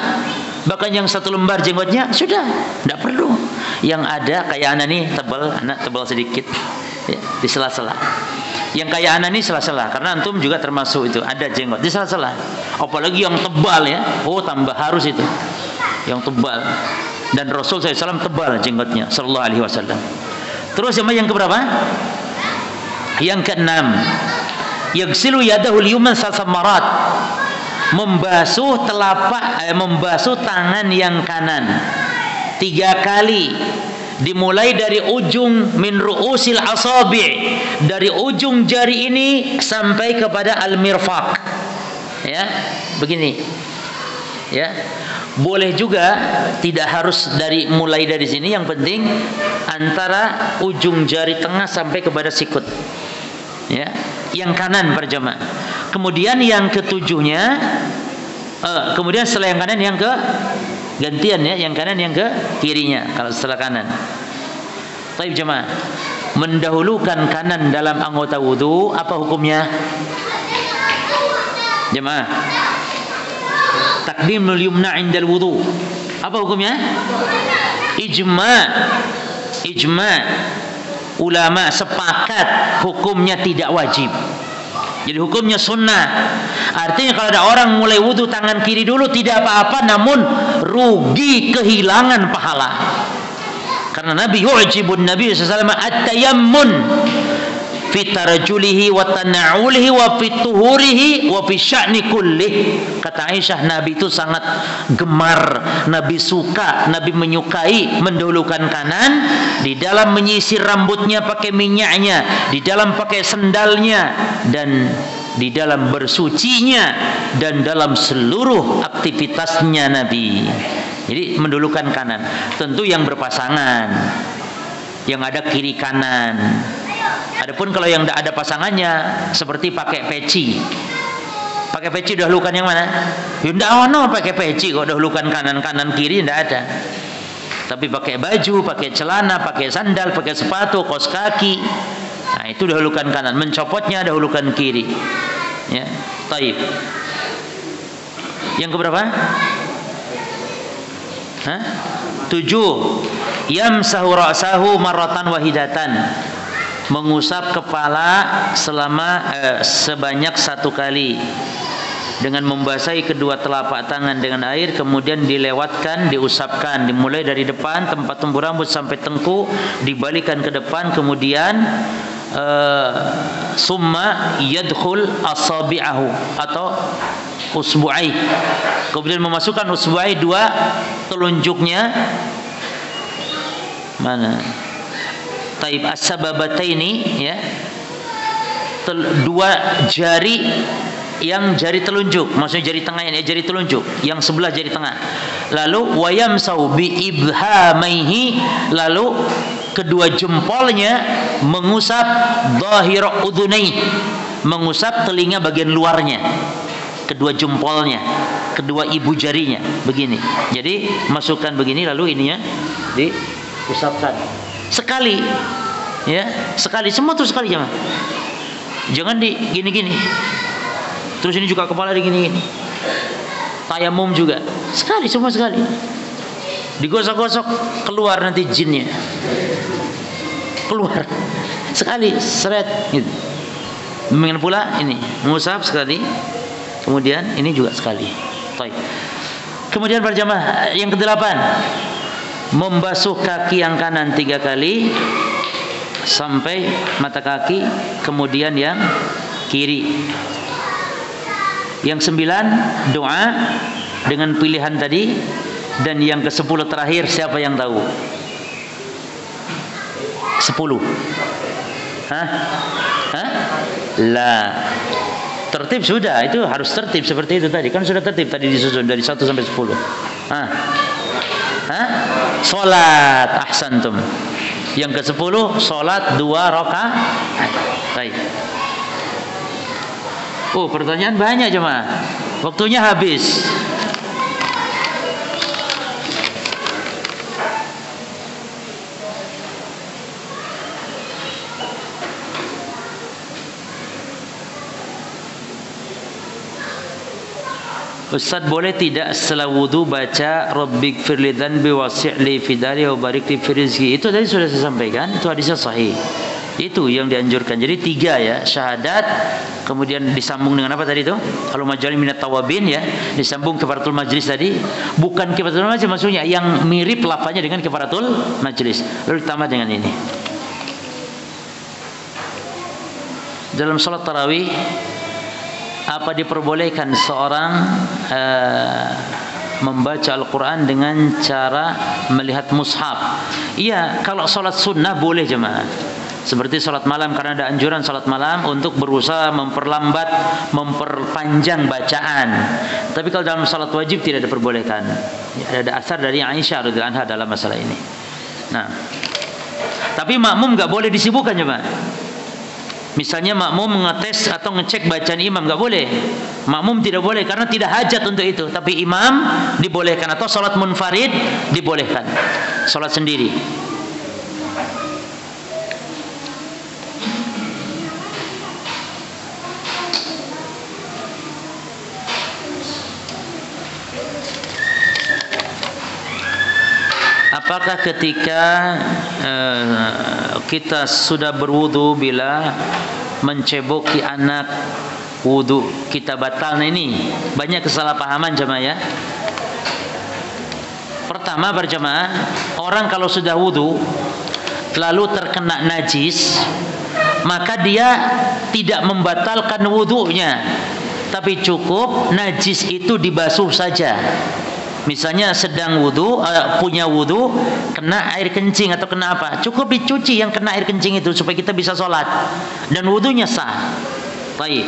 Bahkan yang 1 lembar jenggotnya sudah, tidak perlu. Yang ada kayak anak nih tebal sedikit, ya, di sela-sela. Yang kayak anak nih sela-sela, karena antum juga termasuk itu ada jenggot di sela-sela. Apalagi yang tebal ya, oh tambah harus itu, yang tebal. Dan Rasul SAW tebal jenggotnya, Sallallahu Alaihi Wasallam. Terus yang keberapa? Yang ke-6. Yaghsilu yadahu al-yumna 3 marat. Membasuh membasuh tangan yang kanan 3 kali. Dimulai dari ujung min ru'usil asabi', dari ujung jari ini sampai kepada al-mirfaq. Ya, begini. Ya. Boleh juga tidak harus mulai dari sini, yang penting antara ujung jari tengah sampai kepada sikut. Ya, yang kanan berjamaah. Kemudian yang ke-7-nya kemudian setelah yang kanan yang ke gantian ya, yang kanan yang ke kirinya kalau setelah kanan. Baik jemaah, mendahulukan kanan dalam anggota wudu apa hukumnya? Jemaah, takdimul yumna 'indal wudu. Apa hukumnya? Ijma' ulama sepakat hukumnya tidak wajib. Jadi hukumnya sunnah. Artinya kalau ada orang mulai wudu tangan kiri dulu tidak apa-apa, namun rugi kehilangan pahala. Karena Nabi yu'jibun Nabi sallallahu alaihi wasallam at-tayammun. fi tarajulihi wa tana'ulihi wa fi tuhurihi wa fi sya'ni kullih. Kata Aisyah, Nabi itu sangat gemar, Nabi suka, Nabi menyukai mendahulukan kanan di dalam menyisir rambutnya pakai minyaknya, di dalam pakai sendalnya, dan di dalam bersucinya, dan dalam seluruh aktivitasnya Nabi. Jadi mendahulukan kanan. Tentu yang berpasangan, yang ada kiri kanan. Adapun kalau yang tidak ada pasangannya, seperti pakai peci. Pakai peci dahulukan yang mana? Ya tidak ono pakai peci kok dahulukan kanan kiri, tidak ada. Tapi pakai baju, pakai celana, pakai sandal, pakai sepatu, kaos kaki. Nah, itu dahulukan kanan. Mencopotnya dahulukan kiri. Ya, taib. Yang keberapa? 7. Yamsahu ra'sahu marratan wahidatan. Mengusap kepala sebanyak 1 kali dengan membasahi kedua telapak tangan dengan air, kemudian dilewatkan, diusapkan, dimulai dari depan tempat tumbuh rambut sampai tengkuk, dibalikan ke depan, kemudian summa yadkhul asabi'ahu atau usbu'ai, kemudian memasukkan usbu'ai, 2 telunjuknya mana? Taib as-sababataini, ya. 2 jari, yang jari telunjuk, maksudnya jari tengah ini, jari telunjuk, yang sebelah jari tengah. Lalu wayamsau bi ibhamaihi, lalu kedua jempolnya mengusap dhahira udhunai, mengusap telinga bagian luarnya. Kedua jempolnya, kedua ibu jarinya begini. Jadi masukkan begini, lalu ininya diusapkan sekali, ya, sekali, semua tuh sekali, jangan di gini-gini. Terus ini juga kepala digini-gini. Tayamum juga sekali, semua sekali. Digosok-gosok, keluar nanti jinnya. Keluar sekali, seret gitu. Demikian pula ini, mengusap sekali. Kemudian ini juga sekali. Baik. Kemudian berjamaah yang ke-8, membasuh kaki yang kanan 3 kali sampai mata kaki, kemudian yang kiri. Yang 9, doa dengan pilihan tadi. Dan yang ke-10 terakhir, siapa yang tahu? 10. Hah? Lah. Tertib sudah, itu harus tertib seperti itu tadi. Kan sudah tertib tadi disusun dari 1 sampai 10. Salat, ahsantum. Yang ke-10 salat 2 rakaat. Baik. Oh, pertanyaan banyak jemaah. Waktunya habis. Ustaz, boleh tidak setelah wudu baca Rabbik firli dzanbi wasi'li fidari wa barikli fi rizqi? Itu tadi sudah saya sampaikan, itu hadisnya sahih. Itu yang dianjurkan. Jadi 3 ya, syahadat, kemudian disambung dengan apa tadi itu? Kalau majali minat tawabin, ya, disambung kifaratul majlis tadi. Bukan kifaratul majlis maksudnya, yang mirip lafaznya dengan kifaratul majlis. Lalu ditambah dengan ini. Dalam salat tarawih, apa diperbolehkan seorang membaca Al-Quran dengan cara melihat mushaf? Iya, kalau salat sunnah boleh jemaah. Seperti salat malam, karena ada anjuran salat malam untuk berusaha memperlambat, memperpanjang bacaan. Tapi kalau dalam salat wajib tidak diperbolehkan. Ada asar dari Aisyah radhiyallahu anha dalam masalah ini. Nah, tapi makmum nggak boleh disibukkan jemaah. Misalnya makmum mengetes atau ngecek bacaan imam, nggak boleh. Makmum tidak boleh karena tidak hajat untuk itu. Tapi imam dibolehkan, atau salat munfarid dibolehkan, salat sendiri. Apakah ketika kita sudah berwudu bila menceboki anak wudu kita batal? Nah, ini banyak kesalahpahaman jemaah ya. Pertama berjamaah, orang kalau sudah wudu lalu terkena najis, maka dia tidak membatalkan wudunya, tapi cukup najis itu dibasuh saja. Misalnya sedang wudu, punya wudu, kena air kencing atau kena apa, cukup dicuci yang kena air kencing itu supaya kita bisa sholat dan wudunya sah. Baik.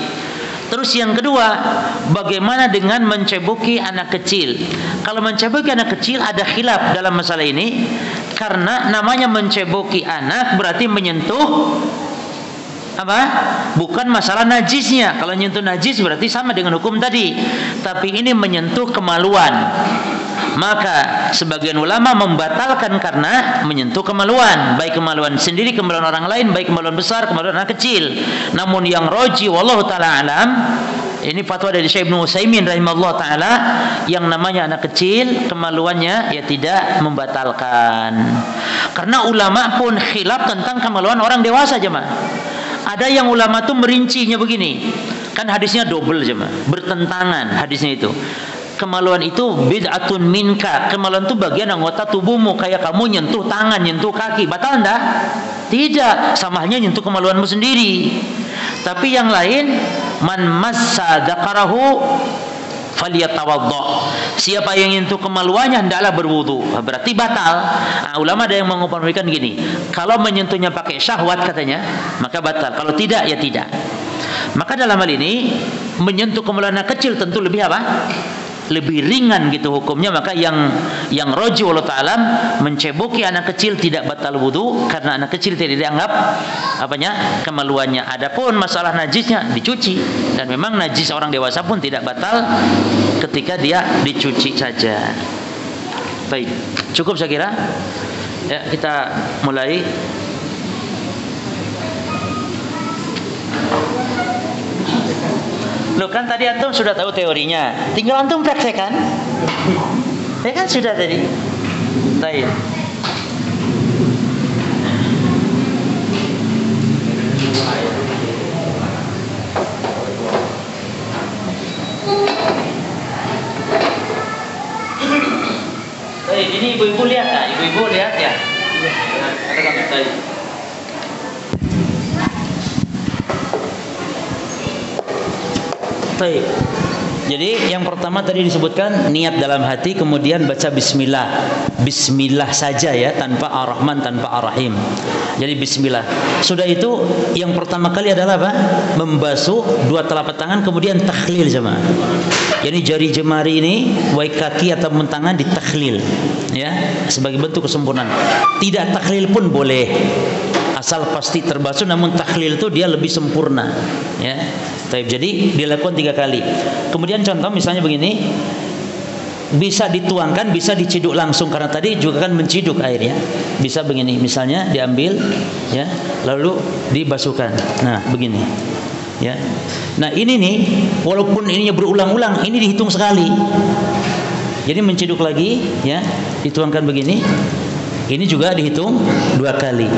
Terus yang kedua, bagaimana dengan mencebuki anak kecil? Kalau mencebuki anak kecil ada khilaf dalam masalah ini, karena namanya mencebuki anak berarti menyentuh apa? Bukan masalah najisnya. Kalau menyentuh najis berarti sama dengan hukum tadi. Tapi ini menyentuh kemaluan. Maka sebagian ulama membatalkan karena menyentuh kemaluan, baik kemaluan sendiri, kemaluan orang lain, baik kemaluan besar, kemaluan anak kecil. Namun yang roji wallahu taala alam, ini fatwa dari Syekh Ibnu Utsaimin rahimahullah taala, yang namanya anak kecil kemaluannya ya tidak membatalkan. Karena ulama pun khilaf tentang kemaluan orang dewasa, jemaah. Ada yang ulama tuh merincinya begini. Kan hadisnya double, jemaah. Bertentangan hadisnya itu. Kemaluan itu bid'atun minka. Kemaluan itu bagian anggota tubuhmu, kayak kamu nyentuh tangan, nyentuh kaki. Batal enggak? Tidak, sama halnya nyentuh kemaluanmu sendiri. Tapi yang lain, man massa dzakarahu falyatawadda. Siapa yang nyentuh kemaluannya hendaklah berwudu. Berarti batal. Nah, ulama ada yang mengumpamakan gini, kalau menyentuhnya pakai syahwat katanya, maka batal. Kalau tidak ya tidak. Maka dalam hal ini menyentuh kemaluan anak kecil tentu lebih apa? Lebih ringan gitu hukumnya. Maka yang roji wallahu ta'ala, mencebuki anak kecil tidak batal wudu karena anak kecil tidak dianggap apanya kemaluannya. Adapun masalah najisnya dicuci, dan memang najis orang dewasa pun tidak batal ketika dia dicuci saja. Baik, cukup saya kira. Ya, kita mulai. Loh, kan tadi antum sudah tahu teorinya, tinggal antum praktekkan. Ya kan sudah tadi. Baik. Baik, ini ibu-ibu lihat ya, ibu-ibu lihat ya. Ada kami tadi. Baik. Jadi yang pertama tadi disebutkan niat dalam hati, kemudian baca bismillah. Bismillah saja ya, tanpa ar-Rahman, tanpa ar-Rahim. Jadi bismillah. Sudah itu yang pertama kali adalah apa? Membasuh dua telapak tangan, kemudian takhlil jemaah. Jadi jari jemari ini, baik kaki atau tangan ditakhlil ya, sebagai bentuk kesempurnaan. Tidak takhlil pun boleh, asal pasti terbasuh, namun takhlil itu dia lebih sempurna ya. Jadi dilakukan 3 kali. Kemudian contoh misalnya begini, bisa dituangkan, bisa diciduk langsung, karena tadi juga kan menciduk airnya. Bisa begini, misalnya diambil ya, lalu dibasuhkan. Nah begini ya. Nah ini nih, walaupun ininya berulang-ulang, ini dihitung sekali. Jadi menciduk lagi ya, dituangkan begini. Ini juga dihitung 2 kali.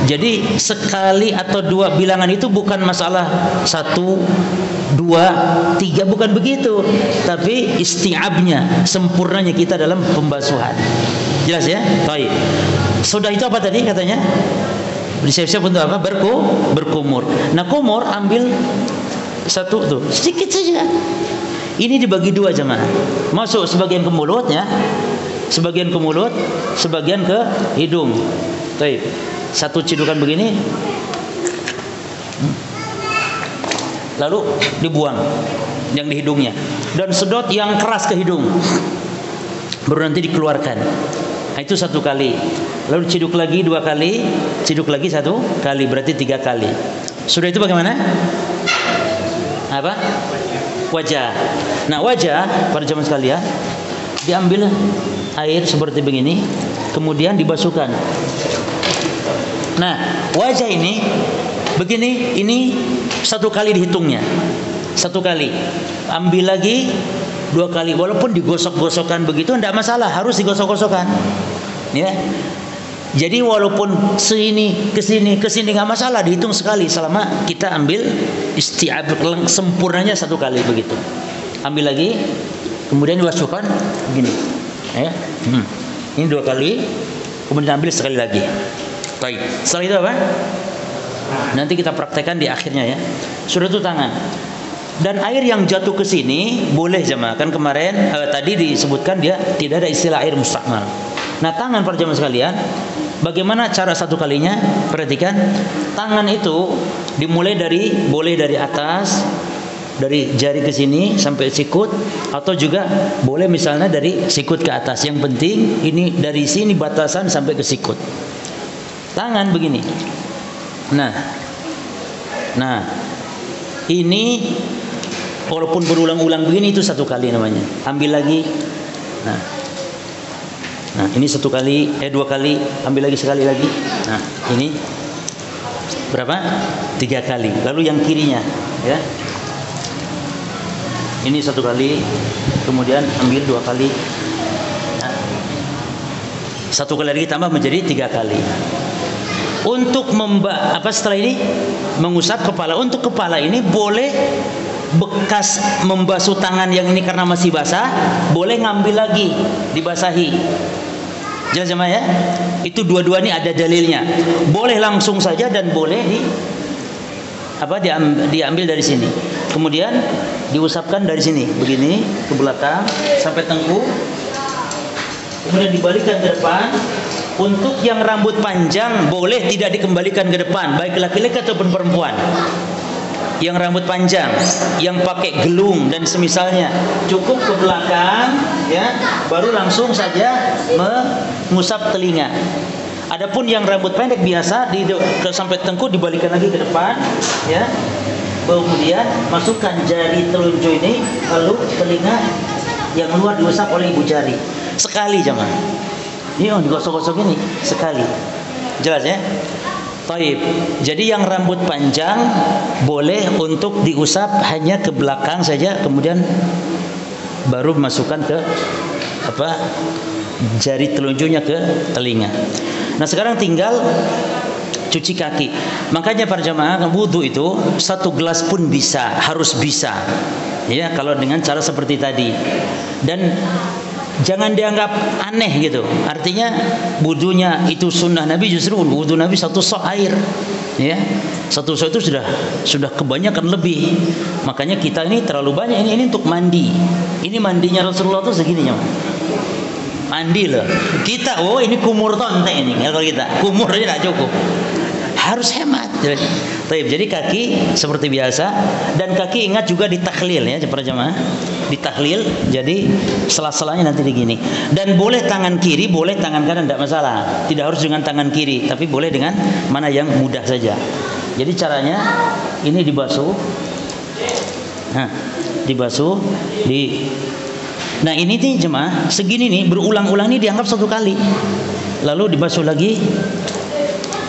Jadi sekali atau 2 bilangan itu bukan masalah 1, 2, 3, bukan begitu. Tapi isti'abnya, sempurnanya kita dalam pembasuhan. Jelas ya? Baik. Sudah itu apa tadi katanya? Siap-siap untuk apa? Berkumur. Nah kumur ambil satu tuh, sedikit saja. Ini dibagi 2 jemaah. Masuk sebagian ke mulut ya. Sebagian ke mulut, sebagian ke hidung. Baik. Satu cidukan begini, lalu dibuang yang di hidungnya, dan sedot yang keras ke hidung, baru nanti dikeluarkan. Nah, itu 1 kali. Lalu ciduk lagi 2 kali, ciduk lagi 1 kali, berarti 3 kali. Sudah itu bagaimana? Apa? Wajah. Nah wajah, para jemaah sekalian, diambil air seperti begini, kemudian dibasuhkan. Nah wajah ini begini, ini 1 kali dihitungnya, 1 kali. Ambil lagi 2 kali, walaupun digosok-gosokkan begitu tidak masalah, harus digosok-gosokkan ya. Jadi walaupun sini ke sini nggak masalah, dihitung sekali selama kita ambil isti'ab sempurnanya 1 kali begitu. Ambil lagi, kemudian dibasuhkan begini ya. Ini 2 kali, kemudian ambil sekali lagi. Baik. Setelah itu apa? Nanti kita praktekkan di akhirnya ya. Sudah itu tangan. Dan air yang jatuh ke sini boleh jemaah. Kan kemarin tadi disebutkan dia tidak ada istilah air musta'mal. Nah, tangan para jemaah sekalian, bagaimana cara satu kalinya? Perhatikan, tangan itu dimulai boleh dari atas, dari jari ke sini sampai sikut, atau juga boleh misalnya dari sikut ke atas. Yang penting ini dari sini batasan sampai ke sikut. Tangan begini. Nah, ini walaupun berulang-ulang begini itu satu kali namanya. Ambil lagi. Nah, ini satu kali, dua kali, ambil lagi sekali lagi. Nah, ini berapa? 3 kali. Lalu yang kirinya, ya. Ini satu kali, kemudian ambil 2 kali. Nah, satu kali lagi tambah menjadi 3 kali. Untuk setelah ini mengusap kepala. Untuk kepala ini boleh bekas membasuh tangan yang ini karena masih basah, boleh ngambil lagi, dibasahi. Jelas jemaah ya? Itu dua-dua ini ada dalilnya. Boleh langsung saja dan boleh diambil dari sini. Kemudian diusapkan dari sini, begini ke belakang sampai tengkuk. Kemudian dibalikkan ke depan. Untuk yang rambut panjang boleh tidak dikembalikan ke depan, baik laki-laki ataupun perempuan. Yang rambut panjang, yang pakai gelung dan semisalnya, cukup ke belakang, ya, baru langsung saja mengusap telinga. Adapun yang rambut pendek biasa sampai tengkuk dibalikkan lagi ke depan, ya. Kemudian masukkan jari telunjuk ini, lalu telinga yang luar diusap oleh ibu jari. Sekali jemaah. Ini digosok-gosok ini sekali. Jelas ya? Taib. Jadi yang rambut panjang boleh untuk diusap hanya ke belakang saja, kemudian baru masukkan ke jari telunjuknya ke telinga. Nah, sekarang tinggal cuci kaki. Makanya para jamaah, wudu itu 1 gelas pun bisa, harus bisa. Ya, kalau dengan cara seperti tadi. Dan jangan dianggap aneh gitu. Artinya wudunya itu sunnah Nabi, justru wudu Nabi 1 sok air. Ya. 1 sok itu sudah kebanyakan lebih. Makanya kita ini terlalu banyak. Ini untuk mandi. Ini mandinya Rasulullah itu segini ya. Mandi loh. Kita ini kumur tonte ini. Kalau kita kumur aja tidak cukup. Harus hemat. Jadi kaki seperti biasa, dan kaki ingat juga ditahlil ya para jemaah. Ditahlil, jadi sela-selanya nanti begini. Dan boleh tangan kiri, boleh tangan kanan, tidak masalah. Tidak harus dengan tangan kiri, tapi boleh dengan mana yang mudah saja. Jadi caranya ini dibasuh. Nah, dibasuh Nah, ini nih jemaah, segini nih berulang-ulang nih dianggap 1 kali. Lalu dibasuh lagi.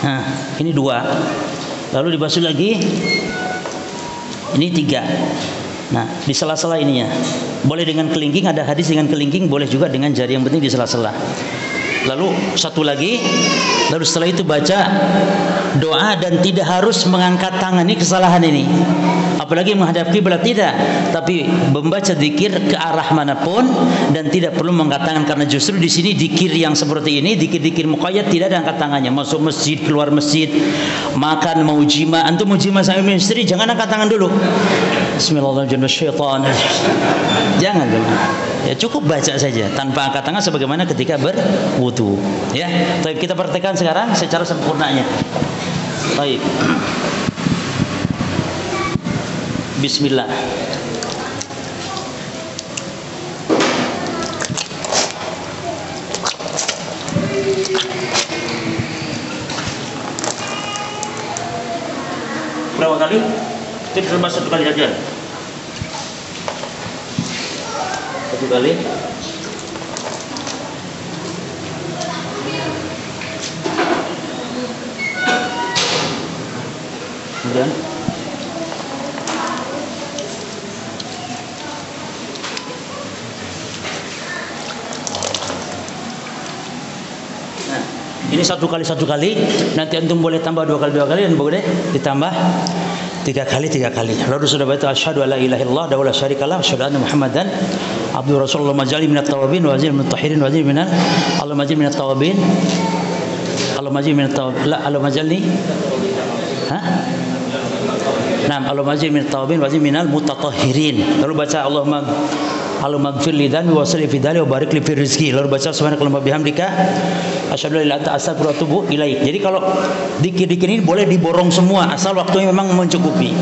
Nah, ini 2. Lalu dibasuh lagi. Ini 3. Nah, di sela-sela ininya. Boleh dengan kelingking, ada hadis dengan kelingking, boleh juga dengan jari, yang penting di sela-sela. Lalu 1 lagi. Lalu setelah itu baca doa dan tidak harus mengangkat tangan. Ini kesalahan ini. Apalagi menghadap kiblat, tidak, tapi membaca zikir ke arah manapun dan tidak perlu mengangkat tangan, karena justru di sini zikir yang seperti ini, zikir-zikir muqayyad, tidak ada angkat tangannya. Masuk masjid, keluar masjid, makan, mau jima, antum mau jima sama istri, jangan angkat tangan dulu. Bismillahirrahmanirrahim. Jangan dulu. Ya, cukup baca saja tanpa angkat tangan sebagaimana ketika berwudu. Ya, tapi kita praktekkan sekarang secara sempurnanya. Baik. Bismillah. Berapa kali? Kita cuma 1 kali saja. 1 kali. Kemudian ini 1 kali, nanti antum boleh tambah 2 kali, dan boleh ditambah 3 kali. Lalu sudah baca asyhadu alla ilaha illallah wa la syarikalah, asyhadu anna muhammadan abduhu rasulullah, majali minat tawabin wa azil minat tahirin wa azil minal Allah majali minat tawabin, Allah majali minat tawabin, la Allah majali Hah? Nah, Allahumma ajir min tawabin wa ajir minal mutatahhirin. Lalu baca Allahumma gfir li dhanbi wa salli fi dhali wa barik li fi rizki. Lalu baca subhanakallahumma bihamdika asyhadu an la ilaha illa anta astaghfiruka wa atubu ilaik. Jadi kalau dikir-dikir ini boleh diborong semua asal waktunya memang mencukupi.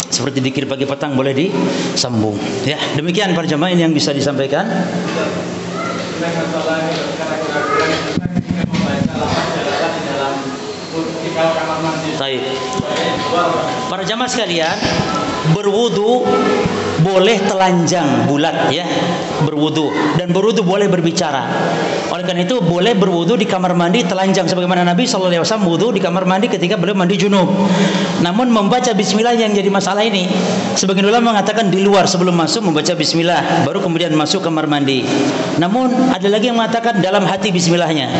Seperti dikir pagi petang boleh disambung. Ya, demikian para jamaah ini yang bisa disampaikan. Baik. Para jamaah sekalian, berwudu boleh telanjang bulat ya, berwudu, dan berwudu boleh berbicara. Oleh karena itu boleh berwudu di kamar mandi telanjang sebagaimana Nabi SAW wudu di kamar mandi ketika beliau mandi junub. Namun membaca bismillah yang jadi masalah ini. Sebagian ulama mengatakan di luar sebelum masuk membaca bismillah, baru kemudian masuk kamar mandi. Namun ada lagi yang mengatakan dalam hati bismillahnya.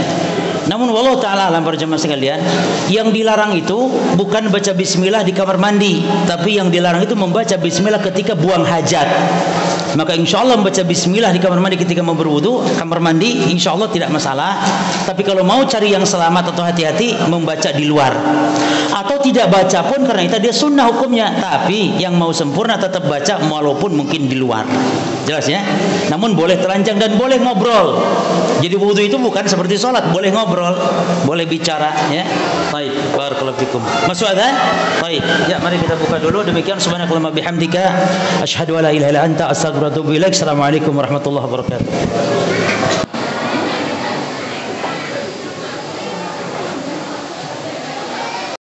Namun wallahu taala alam para jemaah sekalian, yang dilarang itu bukan baca bismillah di kamar mandi, tapi yang dilarang itu membaca bismillah ketika buang hajat. Maka insya Allah membaca bismillah di kamar mandi ketika mau berwudu, kamar mandi insya Allah tidak masalah. Tapi kalau mau cari yang selamat atau hati-hati, membaca di luar. Atau tidak baca pun karena itu dia sunnah hukumnya. Tapi yang mau sempurna tetap baca walaupun mungkin di luar. Jelas ya? Namun boleh telanjang dan boleh ngobrol. Jadi wudu itu bukan seperti sholat, boleh ngobrol, boleh bicara ya. Baik, barakallahu fikum. Masuk adzan? Baik. Ya, mari kita buka dulu. Demikian subhanakallahumma bihamdika asyhadu an la ilaha illa anta astaghfiruka wa atubu ilaik. Assalamualaikum warahmatullahi wabarakatuh.